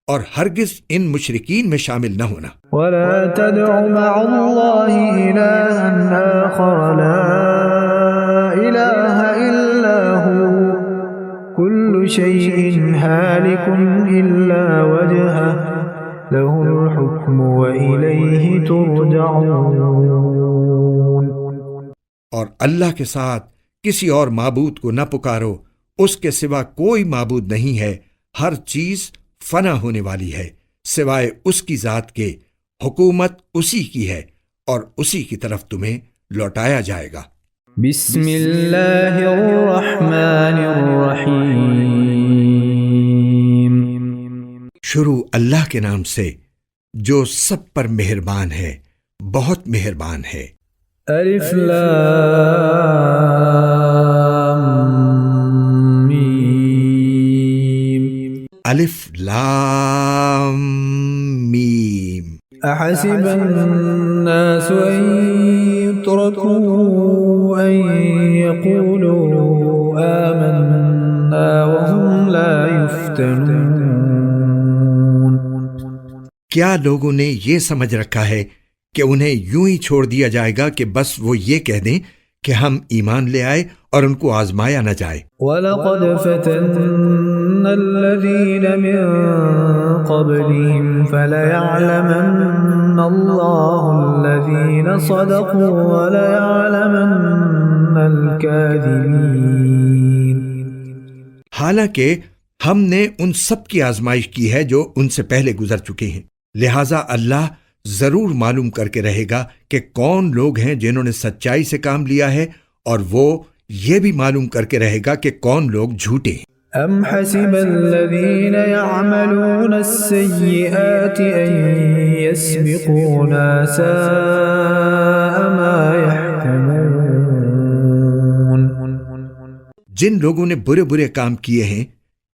اور ہرگز ان مشرکین میں شامل نہ ہونا۔ ولا تدع مع الله إلها آخر لا إله إلا هو كل شيء هالك إلا وجهه له الحكم وإليه ترجعون۔ اور اللہ کے ساتھ کسی اور معبود کو نہ پکارو، اس کے سوا کوئی معبود نہیں ہے، ہر چیز فنا ہونے والی ہے سوائے اس کی ذات کے، حکومت اسی کی ہے اور اسی کی طرف تمہیں لوٹایا جائے گا۔ بسم اللہ الرحمن الرحیم۔ شروع اللہ کے نام سے جو سب پر مہربان ہے، بہت مہربان ہے۔ الف لام میم۔ الف لام میم۔ احسب الناس ان يتركوا ان يقولوا آمنا وهم لا يفتنون۔ کیا لوگوں نے یہ سمجھ رکھا ہے کہ انہیں یوں ہی چھوڑ دیا جائے گا کہ بس وہ یہ کہہ دیں کہ ہم ایمان لے آئے اور ان کو آزمایا نہ جائے؟ وَلَقَدْ فَتَنَّا الَّذِينَ مِن قَبْلِهِمْ فَلَيَعْلَمَنَّ اللَّهُ الَّذِينَ صَدَقُوا وَلَيَعْلَمَنَّ الْكَاذِبِينَ۔ حالانکہ ہم نے ان سب کی آزمائش کی ہے جو ان سے پہلے گزر چکے ہیں، لہٰذا اللہ ضرور معلوم کر کے رہے گا کہ کون لوگ ہیں جنہوں نے سچائی سے کام لیا ہے، اور وہ یہ بھی معلوم کر کے رہے گا کہ کون لوگ جھوٹے ہیں۔ ام حسب الذین یعملون السیئات ان یسبقونا ساء ما یحکمون۔ جن لوگوں نے برے برے کام کیے ہیں،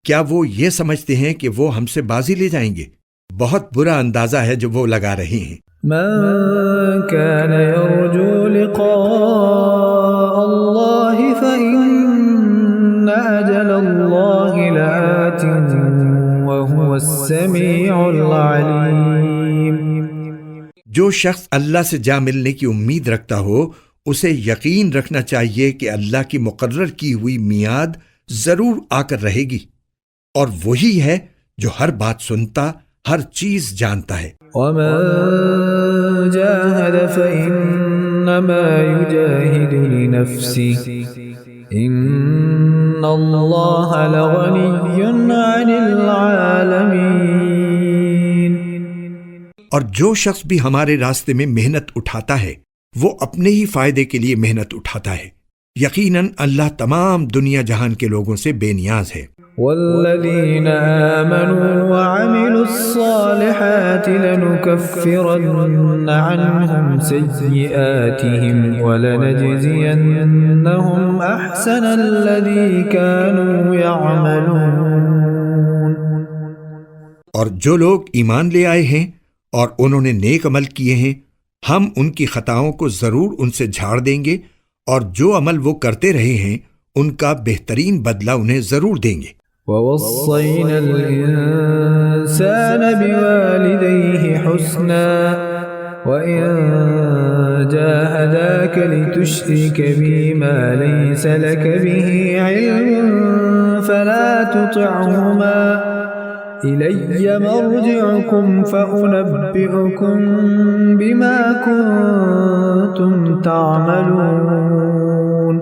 کیا وہ یہ سمجھتے ہیں کہ وہ ہم سے بازی لے جائیں گے؟ بہت برا اندازہ ہے جو وہ لگا رہے ہیں۔ من كان يرجو لقاء الله فإن أجل الله لآت وهو السميع العليم۔ جو شخص اللہ سے جا ملنے کی امید رکھتا ہو اسے یقین رکھنا چاہیے کہ اللہ کی مقرر کی ہوئی میعاد ضرور آ کر رہے گی، اور وہی ہے جو ہر بات سنتا، ہر چیز جانتا ہے۔ وَمَن جَاهَدَ فَإِنَّمَا يُجَاهِدُ لِنَفْسِهِ إِنَّ اللَّهَ لَغَنِيٌّ عَنِ الْعَالَمِينَ۔ اور جو شخص بھی ہمارے راستے میں محنت اٹھاتا ہے وہ اپنے ہی فائدے کے لیے محنت اٹھاتا ہے، یقیناً اللہ تمام دنیا جہان کے لوگوں سے بے نیاز ہے۔ وَالَّذِينَ آمَنُوا وَعَمِلُوا الصَّالِحَاتِ لَنُكَفِّرَنَّ عَنْهُمْ سَيِّئَاتِهِمْ وَلَنَجْزِيَنَّهُمْ أَحْسَنَ الَّذِي كَانُوا يَعْمَلُونَ۔ اور جو لوگ ایمان لے آئے ہیں اور انہوں نے نیک عمل کیے ہیں، ہم ان کی خطاؤں کو ضرور ان سے جھاڑ دیں گے، اور جو عمل وہ کرتے رہے ہیں ان کا بہترین بدلہ انہیں ضرور دیں گے۔ وَوَصَّيْنَا الْإِنسَانَ بِوَالِدَيْهِ حُسْنًا وَإِن جَاهَدَاكَ لِتُشْرِكَ بِي مَا لَيْسَ لَكَ بِهِ عِلْمٌ فَلَا تُطِعْهُمَا إِلَيَّ مَرْجِعُكُمْ فَأُنَبِّئُكُم بِمَا كُنتُمْ تَعْمَلُونَ۔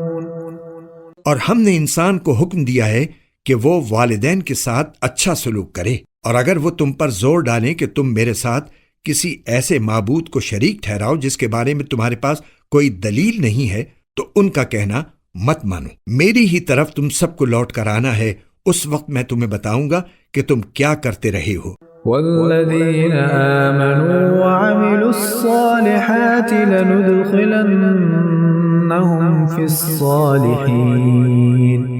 اور ہم نے انسان کو حکم دیا ہے کہ وہ والدین کے ساتھ اچھا سلوک کرے، اور اگر وہ تم پر زور ڈالیں کہ تم میرے ساتھ کسی ایسے معبود کو شریک ٹھہراؤ جس کے بارے میں تمہارے پاس کوئی دلیل نہیں ہے، تو ان کا کہنا مت مانو، میری ہی طرف تم سب کو لوٹ کر آنا ہے، اس وقت میں تمہیں بتاؤں گا کہ تم کیا کرتے رہے ہو۔ وَالَّذِينَ آمَنُوا وَعَمِلُوا الصَّالِحَاتِ لَنُدْخِلَنَّهُمْ فِي الصَّالِحِينَ۔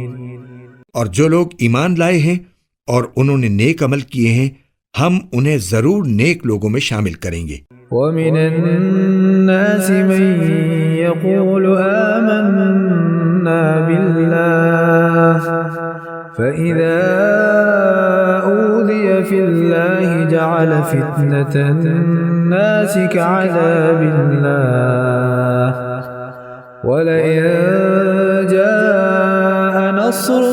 اور جو لوگ ایمان لائے ہیں اور انہوں نے نیک عمل کیے ہیں، ہم انہیں ضرور نیک لوگوں میں شامل کریں گے۔ وَمِنَ النَّاسِ مَن يَقُولُ آمَنَّا بِاللَّهِ فَإِذَا أُوذِيَ فِي اللَّهِ جَعَلَ فِتْنَةَ النَّاسِ كَعَذَابِ اللَّهِ وَلَئِن جَاءَ نَصْرٌ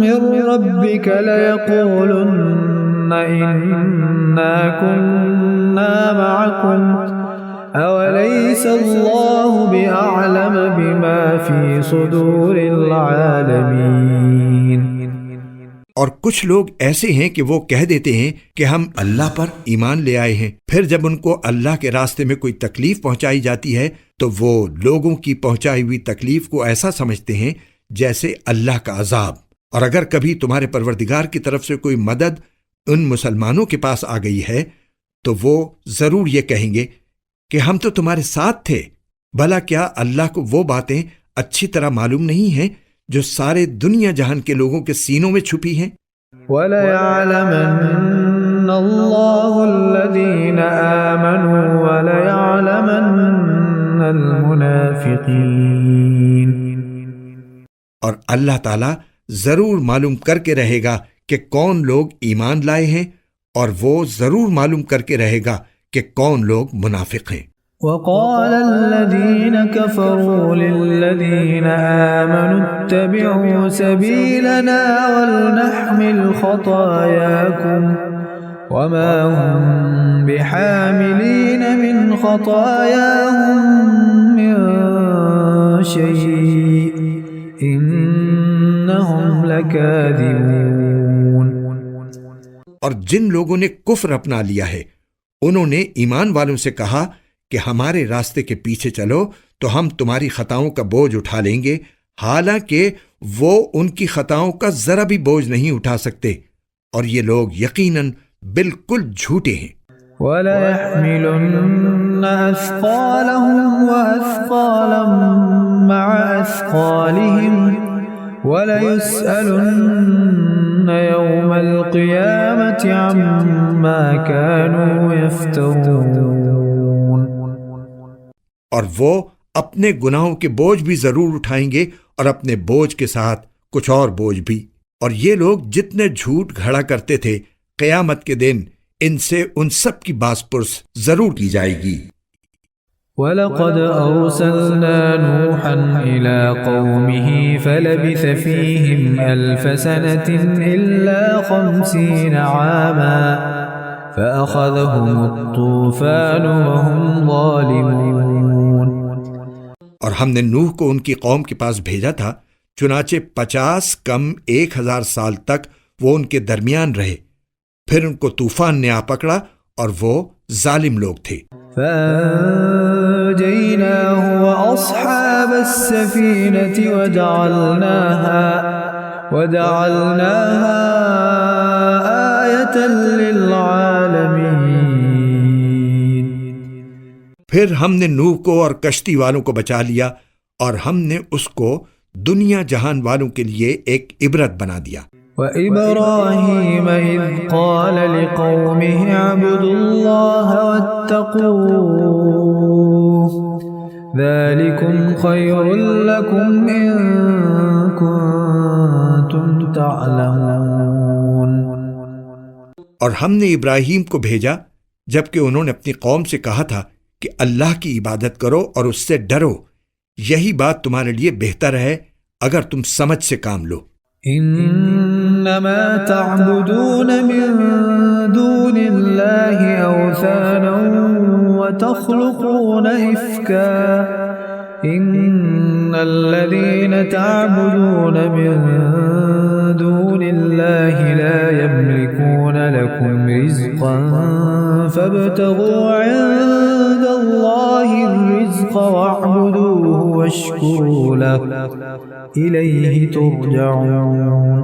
مِّن رَّبِّكَ لَيَقُولُنَّ إِنَّا كُنَّا مَعَكُمْ أَوَلَيْسَ اللَّهُ بِأَعْلَمَ بِمَا فِي صُدُورِ الْعَالَمِينَ۔ اور کچھ لوگ ایسے ہیں کہ وہ کہہ دیتے ہیں کہ ہم اللہ پر ایمان لے آئے ہیں، پھر جب ان کو اللہ کے راستے میں کوئی تکلیف پہنچائی جاتی ہے تو وہ لوگوں کی پہنچائی ہوئی تکلیف کو ایسا سمجھتے ہیں جیسے اللہ کا عذاب۔ اور اگر کبھی تمہارے پروردگار کی طرف سے کوئی مدد ان مسلمانوں کے پاس آ گئی ہے تو وہ ضرور یہ کہیں گے کہ ہم تو تمہارے ساتھ تھے، بھلا کیا اللہ کو وہ باتیں اچھی طرح معلوم نہیں ہیں جو سارے دنیا جہان کے لوگوں کے سینوں میں چھپی ہیں؟ وَلَيَعْلَمَنَّ اللَّهُ الَّذِينَ آمَنُوا وَلَيَعْلَمَنَّ الْمُنَافِقِينَ۔ اور اللہ تعالیٰ ضرور معلوم کر کے رہے گا کہ کون لوگ ایمان لائے ہیں، اور وہ ضرور معلوم کر کے رہے گا کہ کون لوگ منافق ہیں۔ وَقَالَ الَّذِينَ كَفَرُوا لِلَّذِينَ آمَنُوا اتَّبِعُوا سَبِيلَنَا وَلْنَحْمِلْ خَطَايَاكُمْ وَمَا هُمْ بِحَامِلِينَ مِنْ خَطَايَاهُمْ مِنْ شَيْءٍ إِنَّهُمْ لَكَاذِبُونَ۔ اور جن لوگوں نے کفر اپنا لیا ہے انہوں نے ایمان والوں سے کہا کہ ہمارے راستے کے پیچھے چلو تو ہم تمہاری خطاؤں کا بوجھ اٹھا لیں گے، حالانکہ وہ ان کی خطاؤں کا ذرا بھی بوجھ نہیں اٹھا سکتے، اور یہ لوگ یقیناً بالکل جھوٹے ہیں۔ وَلَيَحْمِلُنَّ أَثْقَالَهُمْ وَأَثْقَالًا مَعَ أَثْقَالِهِمْ وَلَيُسْأَلُنَّ يَوْمَ الْقِيَامَةِ عَمَّا كَانُوا يَفْتَرُونَ۔ اور وہ اپنے گناہوں کے بوجھ بھی ضرور اٹھائیں گے اور اپنے بوجھ کے ساتھ کچھ اور بوجھ بھی، اور یہ لوگ جتنے جھوٹ گھڑا کرتے تھے قیامت کے دن ان سے ان سب کی باز پرس ضرور کی جائے گی۔ وَلَقَدْ أَرْسَلْنَا نُوحًا إِلَى قَوْمِهِ فَلَبِثَ فِيهِمْ أَلْفَ سَنَةٍ إِلَّا 50 عَامًا فَأَخَذَهُمُ الطُّوفَانُ وَهُمْ ظَالِمُونَ۔ اور ہم نے نوح کو ان کی قوم کے پاس بھیجا تھا، چنانچہ 50 کم 1000 سال تک وہ ان کے درمیان رہے، پھر ان کو طوفان نے آ پکڑا اور وہ ظالم لوگ تھے۔ فَأَنجَيْنَاهُ وَأَصْحَابَ السَّفِينَةِ وَجَعَلْنَاهَا آيَةً لِّلْعَالَمِينَ۔ پھر ہم نے نوح کو اور کشتی والوں کو بچا لیا اور ہم نے اس کو دنیا جہان والوں کے لیے ایک عبرت بنا دیا۔ وَإِبْرَاهِيمَ إِذْ قَالَ لِقَوْمِهِ اعْبُدُوا اللَّهَ وَاتَّقُوهُ ذَلِكُمْ خَيْرٌ لَكُمْ إِن كُنتُمْ تَعْلَمُونَ۔ اور ہم نے ابراہیم کو بھیجا جبکہ انہوں نے اپنی قوم سے کہا تھا کہ اللہ کی عبادت کرو اور اس سے ڈرو، یہی بات تمہارے لیے بہتر ہے اگر تم سمجھ سے کام لو۔ انما تعبدون من دون الله اوثانا وتخلقون افكا ان الذين تعبدون من دون الله لا يملكون لكم رزقا فابتغوا عند الله الرزق واعبدوه واشكروا له الیہ ترجعون۔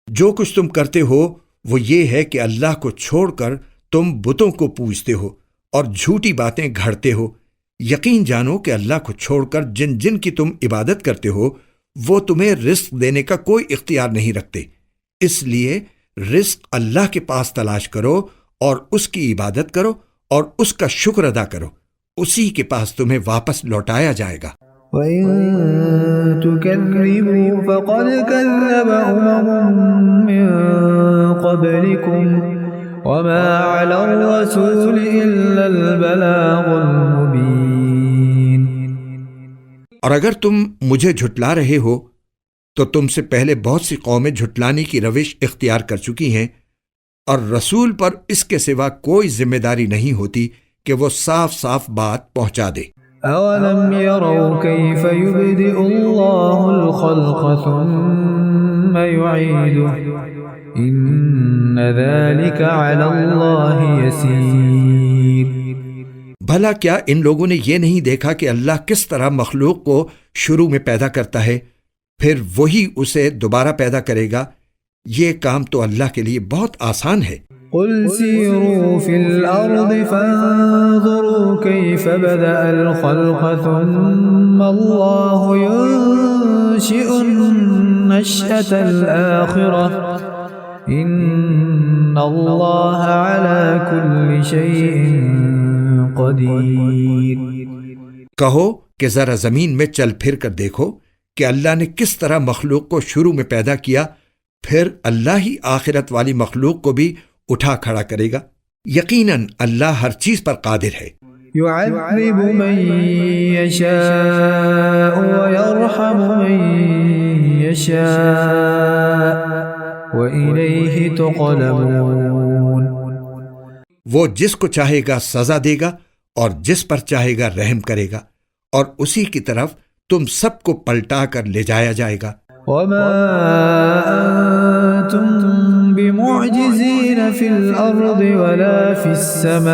جو کچھ تم کرتے ہو وہ یہ ہے کہ اللہ کو چھوڑ کر تم بتوں کو پوجتے ہو اور جھوٹی باتیں گھڑتے ہو۔ یقین جانو کہ اللہ کو چھوڑ کر جن جن کی تم عبادت کرتے ہو وہ تمہیں رزق دینے کا کوئی اختیار نہیں رکھتے، اس لیے رزق اللہ کے پاس تلاش کرو اور اس کی عبادت کرو اور اس کا شکر ادا کرو، اسی کے پاس تمہیں واپس لوٹایا جائے گا۔ وَإِن تُكَذِّبُوا فَقَدْ كَذَّبَ مِن قَبْلِكُمْ وَمَا عَلَى الرَّسُولِ إِلَّا الْبَلَاغُ الْمُبِينُ۔ اور اگر تم مجھے جھٹلا رہے ہو تو تم سے پہلے بہت سی قومیں جھٹلانے کی روش اختیار کر چکی ہیں، اور رسول پر اس کے سوا کوئی ذمہ داری نہیں ہوتی کہ وہ صاف صاف بات پہنچا دے۔ أَوَلَمْ يَرَوْا كَيْفَ يُبْدِئُ اللَّهُ الْخَلْقَ ثُمَّ يُعِيدُهُ إِنَّ ذَلِكَ عَلَى اللَّهِ يَسِيرٌ۔ بھلا کیا ان لوگوں نے یہ نہیں دیکھا کہ اللہ کس طرح مخلوق کو شروع میں پیدا کرتا ہے، پھر وہی اسے دوبارہ پیدا کرے گا؟ یہ کام تو اللہ کے لیے بہت آسان ہے۔ قل سیروا فی الارض فانظروا کیف بدأ الخلق ثم اللہ ينشئ النشأة الآخرة ان اللہ علی کل شیء قدیر۔ کہو کہ ذرا زمین میں چل پھر کر دیکھو کہ اللہ نے کس طرح مخلوق کو شروع میں پیدا کیا، پھر اللہ ہی آخرت والی مخلوق کو بھی اٹھا کھڑا کرے گا۔ یقیناً اللہ ہر چیز پر قادر ہے۔ يعذب من يشاء ويرحم من يشاء وإليه تقلبون۔ وہ جس کو چاہے گا سزا دے گا اور جس پر چاہے گا رحم کرے گا، اور اسی کی طرف تم سب کو پلٹا کر لے جایا جائے گا۔ وما أنتم بمعجزين في الأرض ولا في السماء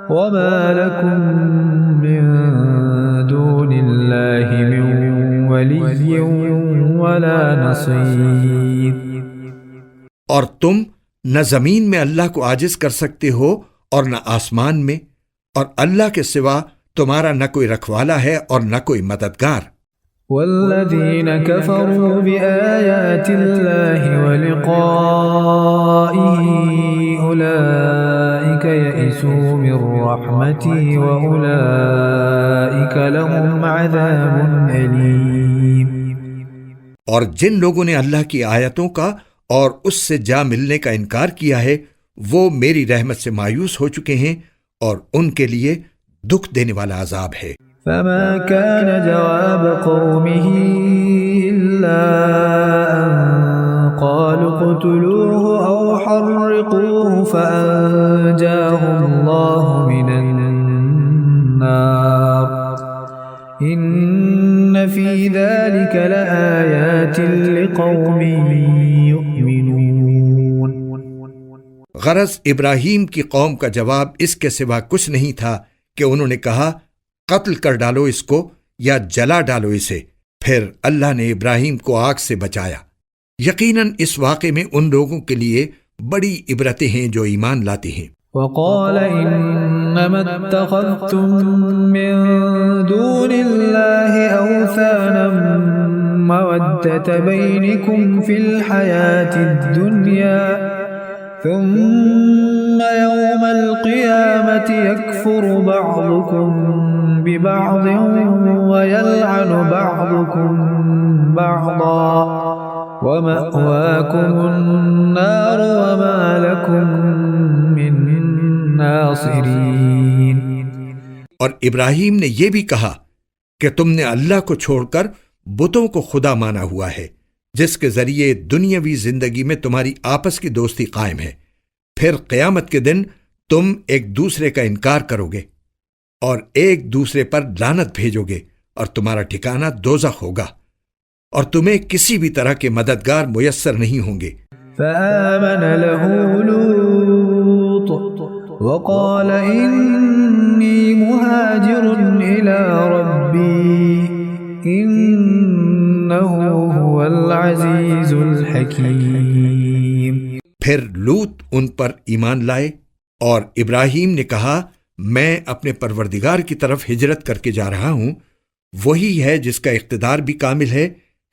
وما لكم من دون الله من ولي ولا نصير۔ اور تم نہ زمین میں اللہ کو عاجز کر سکتے ہو اور نہ آسمان میں، اور اللہ کے سوا تمہارا نہ کوئی رکھوالا ہے اور نہ کوئی مددگار۔ والذین کفروا بآیات اللہ ولقائہ اولئک یئسوا من رحمتی واولئک لهم عذاب علیم۔ اور جن لوگوں نے اللہ کی آیتوں کا اور اس سے جا ملنے کا انکار کیا ہے، وہ میری رحمت سے مایوس ہو چکے ہیں اور ان کے لیے دکھ دینے والا عذاب ہے۔ فما كان جواب قومه إلا أن قالوا اقتلوه أو حرقوه فأنجاه الله من النار إن في ذلك لآيات لقوم يؤمنون۔ غرض ابراہیم کی قوم کا جواب اس کے سوا کچھ نہیں تھا کہ انہوں نے کہا قتل کر ڈالو اس کو یا جلا ڈالو اسے۔ پھر اللہ نے ابراہیم کو آگ سے بچایا۔ یقیناً اس واقعے میں ان لوگوں کے لیے بڑی عبرتیں ہیں جو ایمان لاتے ہیں۔ وقال إنما اتخذتم من دون الله أوثانا مودة بينكم في الحياة الدنيا ثم يوم القيامة يكفر بعضكم ببعض ويلعن بعضكم بعضا ومأواكم النار وما لكم من ناصرین۔ اور ابراہیم نے یہ بھی کہا کہ تم نے اللہ کو چھوڑ کر بتوں کو خدا مانا ہوا ہے جس کے ذریعے دنیاوی زندگی میں تمہاری آپس کی دوستی قائم ہے، پھر قیامت کے دن تم ایک دوسرے کا انکار کرو گے اور ایک دوسرے پر لعنت بھیجو گے اور تمہارا ٹھکانہ دوزخ ہوگا اور تمہیں کسی بھی طرح کے مددگار میسر نہیں ہوں گے۔ فآمن له لوط وقال إني مهاجر إلى ربي إنه هو العزيز الحكيم۔ پھر لوط ان پر ایمان لائے اور ابراہیم نے کہا میں اپنے پروردگار کی طرف ہجرت کر کے جا رہا ہوں، وہی ہے جس کا اقتدار بھی کامل ہے،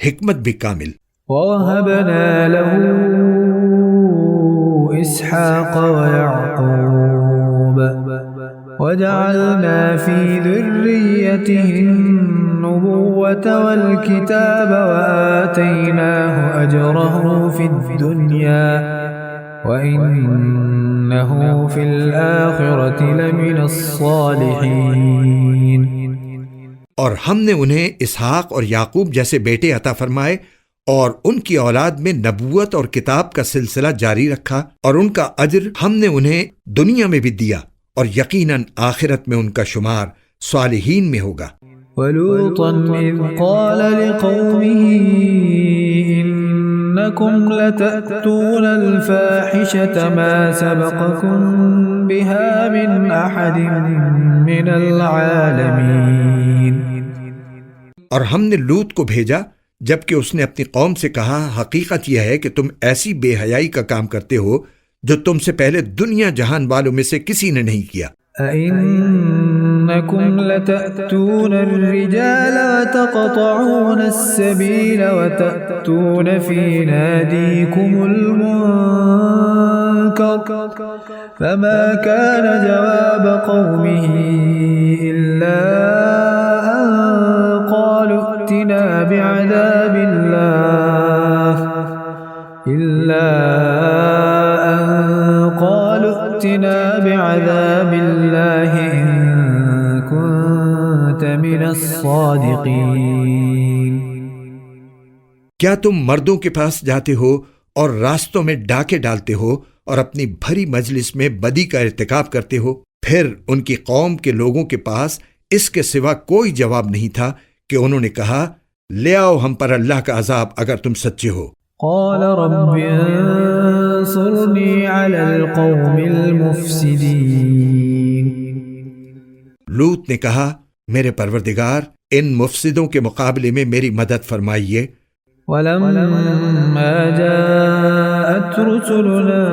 حکمت بھی کامل۔ وَوَهَبْنَا لَهُ إِسْحَاقَ وَيَعْقُوبَ وَجَعَلْنَا فِي ذُرِّيَّتِهِ النُّبُوَّةَ وَالْكِتَابَ وَآتَيْنَاهُ أَجْرَهُ فِي الدُّنْيَا وَإِنَّهُ فِي الْآخِرَةِ لَمِنَ الصَّالِحِينَ۔ اور ہم نے انہیں اسحاق اور یعقوب جیسے بیٹے عطا فرمائے اور ان کی اولاد میں نبوت اور کتاب کا سلسلہ جاری رکھا، اور ان کا اجر ہم نے انہیں دنیا میں بھی دیا اور یقیناً آخرت میں ان کا شمار صالحین میں ہوگا۔ وَلُوطًا إِذْ قَالَ لِقَوْمِهِ إِنَّكُمْ لَتَأْتُونَ الْفَاحِشَةَ مَا سَبَقَكُمْ بِهَا مِنْ أَحَدٍ مِنَ الْعَالَمِينَ۔ اور ہم نے لوط کو بھیجا جبکہ اس نے اپنی قوم سے کہا حقیقت یہ ہے کہ تم ایسی بے حیائی کا کام کرتے ہو جو تم سے پہلے دنیا جہان والوں میں سے کسی نے نہیں کیا۔ أَإِنَّكُمْ لَتَأْتُونَ الرِّجَالَ وَتَقْطَعُونَ السَّبِيلَ وَتَأْتُونَ فِي نَادِيكُمُ الْمُنكَرَ فَمَا كَانَ جَوَابَ قَوْمِهِ إِلَّا أَن قَالُوا ائْتِنَا بِعَذَابِ اللَّهِ إِن كُنتَ مِنَ الصَّادِقِينَ۔ کیا تم مردوں کے پاس جاتے ہو اور راستوں میں ڈاکے ڈالتے ہو اور اپنی بھری مجلس میں بدی کا ارتکاب کرتے ہو؟ پھر ان کی قوم کے لوگوں کے پاس اس کے سوا کوئی جواب نہیں تھا کہ انہوں نے کہا لے آؤ ہم پر اللہ کا عذاب اگر تم سچے ہو۔ قال رب انصرني على القوم المفسدين۔ لوط نے کہا میرے پروردگار ان مفسدوں کے مقابلے میں میری مدد فرمائیے۔ ولما جاءت رسلنا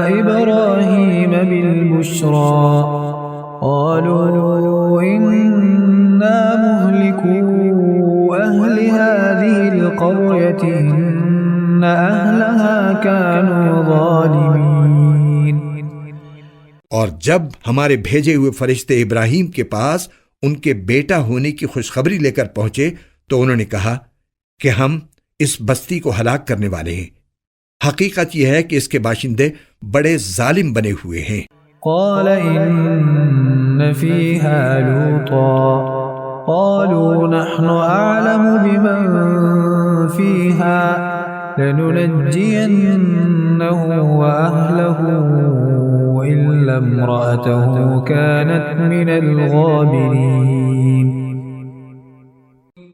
إبراهيم بالبشرى قالوا إنا مهلكو أهل هذه القرية إن أهلها كانوا ظالمين۔ اور جب ہمارے بھیجے ہوئے فرشتے ابراہیم کے پاس ان کے بیٹا ہونے کی خوشخبری لے کر پہنچے تو انہوں نے کہا کہ ہم اس بستی کو ہلاک کرنے والے ہیں، حقیقت یہ ہے کہ اس کے باشندے بڑے ظالم بنے ہوئے ہیں۔ قال إن فيها لوطا قالوا نحن أعلم بمن فيها لننجينه وأهله إلا امرأته كانت من الغابرين۔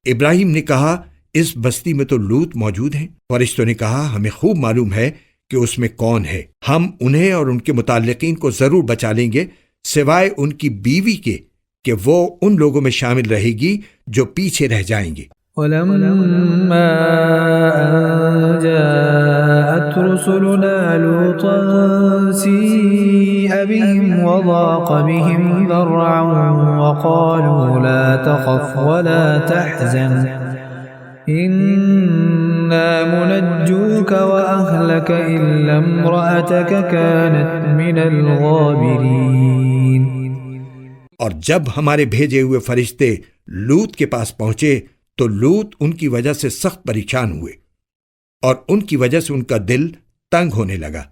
ابراہیم نے کہا اس بستی میں تو لوط موجود ہیں۔ فرشتوں نے کہا ہمیں خوب معلوم ہے کہ اس میں کون ہے، ہم انہیں اور ان کے متعلقین کو ضرور بچا لیں گے سوائے ان کی بیوی کے کہ وہ ان لوگوں میں شامل رہے گی جو پیچھے رہ جائیں گے۔ ولما أن جاءت رسلنا لوطا سيء بهم وضاق بهم ذرعا وقالوا لا تخف ولا تحزن إنا منجوك وأهلك إلا امرأتك كانت من الغابرين۔ اور جب ہمارے بھیجے ہوئے فرشتے لوط کے پاس پہنچے تو لوط ان کی وجہ سے سخت پریشان ہوئے اور ان کی وجہ سے ان کا دل تنگ ہونے لگا۔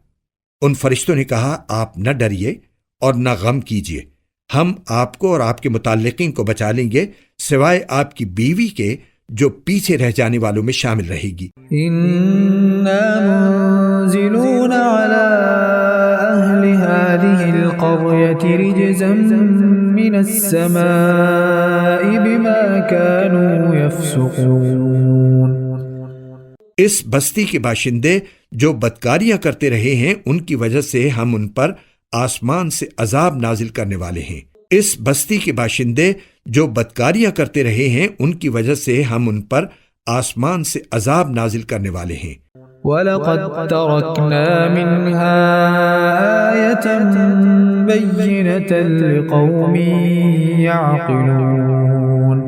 ان فرشتوں نے کہا آپ نہ ڈریے اور نہ غم کیجیے، ہم آپ کو اور آپ کے متعلقین کو بچا لیں گے سوائے آپ کی بیوی کے جو پیچھے رہ جانے والوں میں شامل رہے گی۔ إنا منزلون على أهل هذه القرية رجزا من السماء بما كانوا يفسقون۔ اس بستی کے باشندے جو بدکاریاں کرتے رہے ہیں ان کی وجہ سے ہم ان پر آسمان سے عذاب نازل کرنے والے ہیں۔ اس بستی کے باشندے جو بدکاریاں کرتے رہے ہیں ان کی وجہ سے ہم ان پر آسمان سے عذاب نازل کرنے والے ہیں۔ وَلَقَدْ تَرَكْنَا مِنْهَا آيَةً بَيِّنَةً لِقَوْمٍ يَعْقِلُونَ۔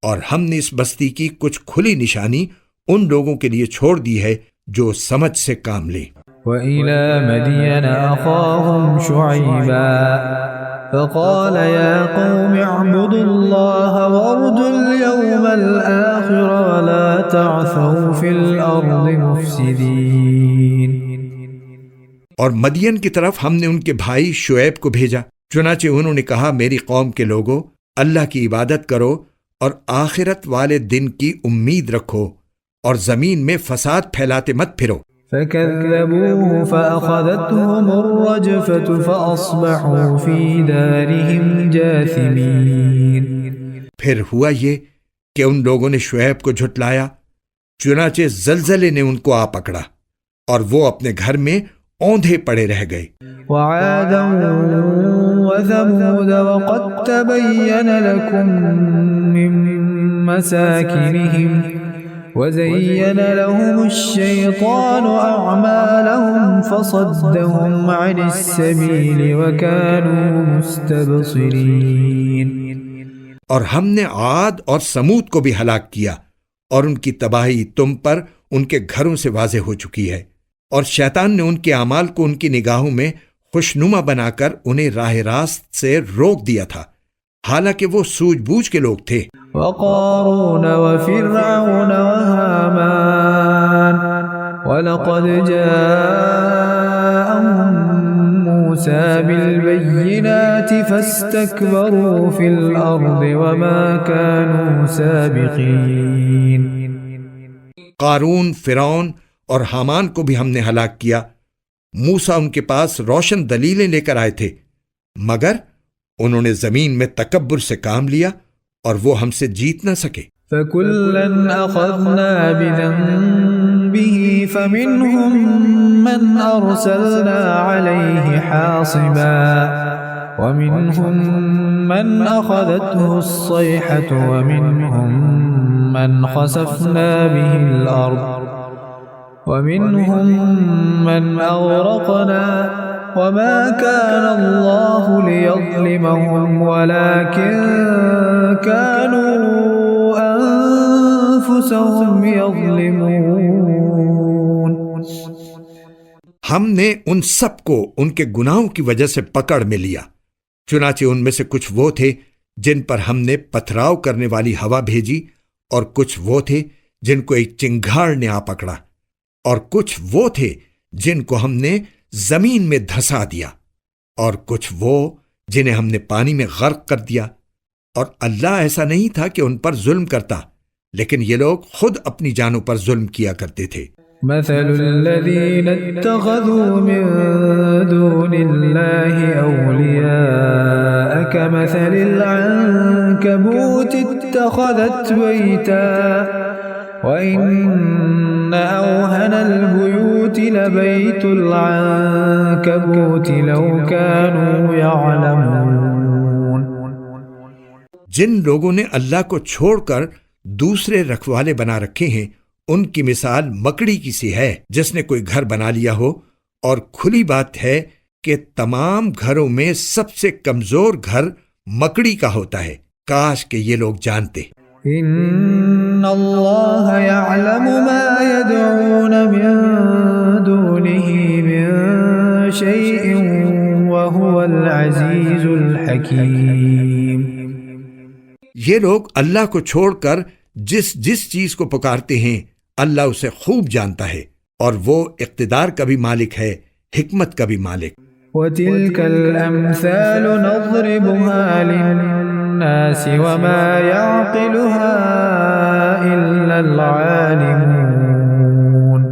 اور ہم نے اس بستی کی کچھ کھلی نشانی ان لوگوں کے لیے چھوڑ دی ہے جو سمجھ سے کام لیں۔ وَإِلَى مَدْيَنَ أَخَاهُمْ شُعَيْبًا فقال يا قوم اعبدوا الله وارجوا اليوم الآخر ولا تعثوا في الأرض مفسدين۔ اور مدین کی طرف ہم نے ان کے بھائی شعیب کو بھیجا، چنانچہ انہوں نے کہا میری قوم کے لوگوں اللہ کی عبادت کرو اور آخرت والے دن کی امید رکھو اور زمین میں فساد پھیلاتے مت پھرو۔ فكذبوه فأخذتهم الرجفة فأصبحوا في دارهم جاثمين۔ پھر ہوا یہ کہ ان لوگوں نے شعیب کو جھٹلایا، چنانچہ زلزلے نے ان کو آ پکڑا اور وہ اپنے گھر میں اوندھے پڑے رہ گئے۔ وعادا وثمود وقد تبين لكم من مساكنهم وزين لهم الشيطان أعمالهم فصدهم عن السبيل وكانوا مستبصرين۔ اور ہم نے عاد اور سمود کو بھی ہلاک کیا اور ان کی تباہی تم پر ان کے گھروں سے واضح ہو چکی ہے، اور شیطان نے ان کے اعمال کو ان کی نگاہوں میں خوشنما بنا کر انہیں راہ راست سے روک دیا تھا، حالانکہ وہ سوجھ بوجھ کے لوگ تھے۔ وقارون وفرعون وهامان ولقد جاءهم موسى بالبينات فاستكبروا في الأرض وما كانوا سابقين۔ قارون، فرعون اور حامان کو بھی ہم نے ہلاک کیا۔ موسیٰ ان کے پاس روشن دلیلیں لے کر آئے تھے، مگر انہوں نے زمین میں تکبر سے کام لیا اور وہ ہم سے جیت نہ سکے۔ فَكُلًّا أَخَذْنَا بِذَنبِهِ فَمِنْهُمْ مَنْ أَرْسَلْنَا عَلَيْهِ حَاصِبًا وَمِنْهُمْ مَنْ أَخَذَتْهُ الصَّيْحَةُ وَمِنْهُمْ مَنْ خَسَفْنَا بِهِ الْأَرْضَ وَمِنْهُمْ مَنْ أَغْرَقْنَا وَمَا كَانَ اللَّهُ لِيَظْلِمَهُمْ وَلَكِنْ كَانُوا أَنفُسَهُمْ يَظْلِمُونَ۔ ہم نے ان سب کو ان کے گناہوں کی وجہ سے پکڑ میں لیا، چنانچہ ان میں سے کچھ وہ تھے جن پر ہم نے پتھراؤ کرنے والی ہوا بھیجی، اور کچھ وہ تھے جن کو ایک چنگھاڑ نے آ پکڑا، اور کچھ وہ تھے جن کو ہم نے زمین میں دھسا دیا، اور کچھ وہ جنہیں ہم نے پانی میں غرق کر دیا، اور اللہ ایسا نہیں تھا کہ ان پر ظلم کرتا، لیکن یہ لوگ خود اپنی جانوں پر ظلم کیا کرتے تھے۔ مثل الذين اتخذوا من دون الله أولياء كمثل العنكبوت اتخذت بيتا وإن أوهن البيوت لبيت العنكبوت لو كانوا يعلمون۔ جن لوگوں نے اللہ کو چھوڑ کر دوسرے رکھوالے بنا رکھے ہیں، ان کی مثال مکڑی کی سی ہے جس نے کوئی گھر بنا لیا ہو، اور کھلی بات ہے کہ تمام گھروں میں سب سے کمزور گھر مکڑی کا ہوتا ہے۔ کاش کہ یہ لوگ جانتے۔ ان اللہ یعلم ما يدعون من دونه من شیء وهو العزیز الحکیم۔ یہ لوگ اللہ کو چھوڑ کر جس چیز کو پکارتے ہیں اللہ اسے خوب جانتا ہے، اور وہ اقتدار کا بھی مالک ہے، حکمت کا بھی مالک۔ وَتِلْكَ الْأَمْثَالُ نَضْرِبُهَا لِلنَّاسِ وَمَا يَعْقِلُهَا إِلَّا الْعَالِمُونَ۔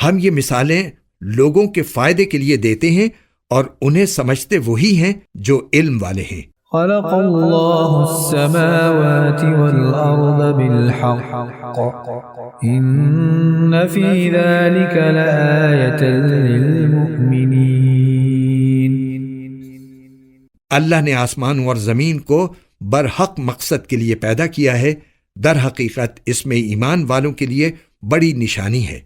ہم یہ مثالیں لوگوں کے فائدے کے لیے دیتے ہیں، اور انہیں سمجھتے وہی ہیں جو علم والے ہیں۔ خلق اللہ السماوات والأرض بالحق ان فی ذلك لآیة للمؤمنین۔ اللہ نے آسمان اور زمین کو برحق مقصد کے لیے پیدا کیا ہے، در حقیقت اس میں ایمان والوں کے لیے بڑی نشانی ہے۔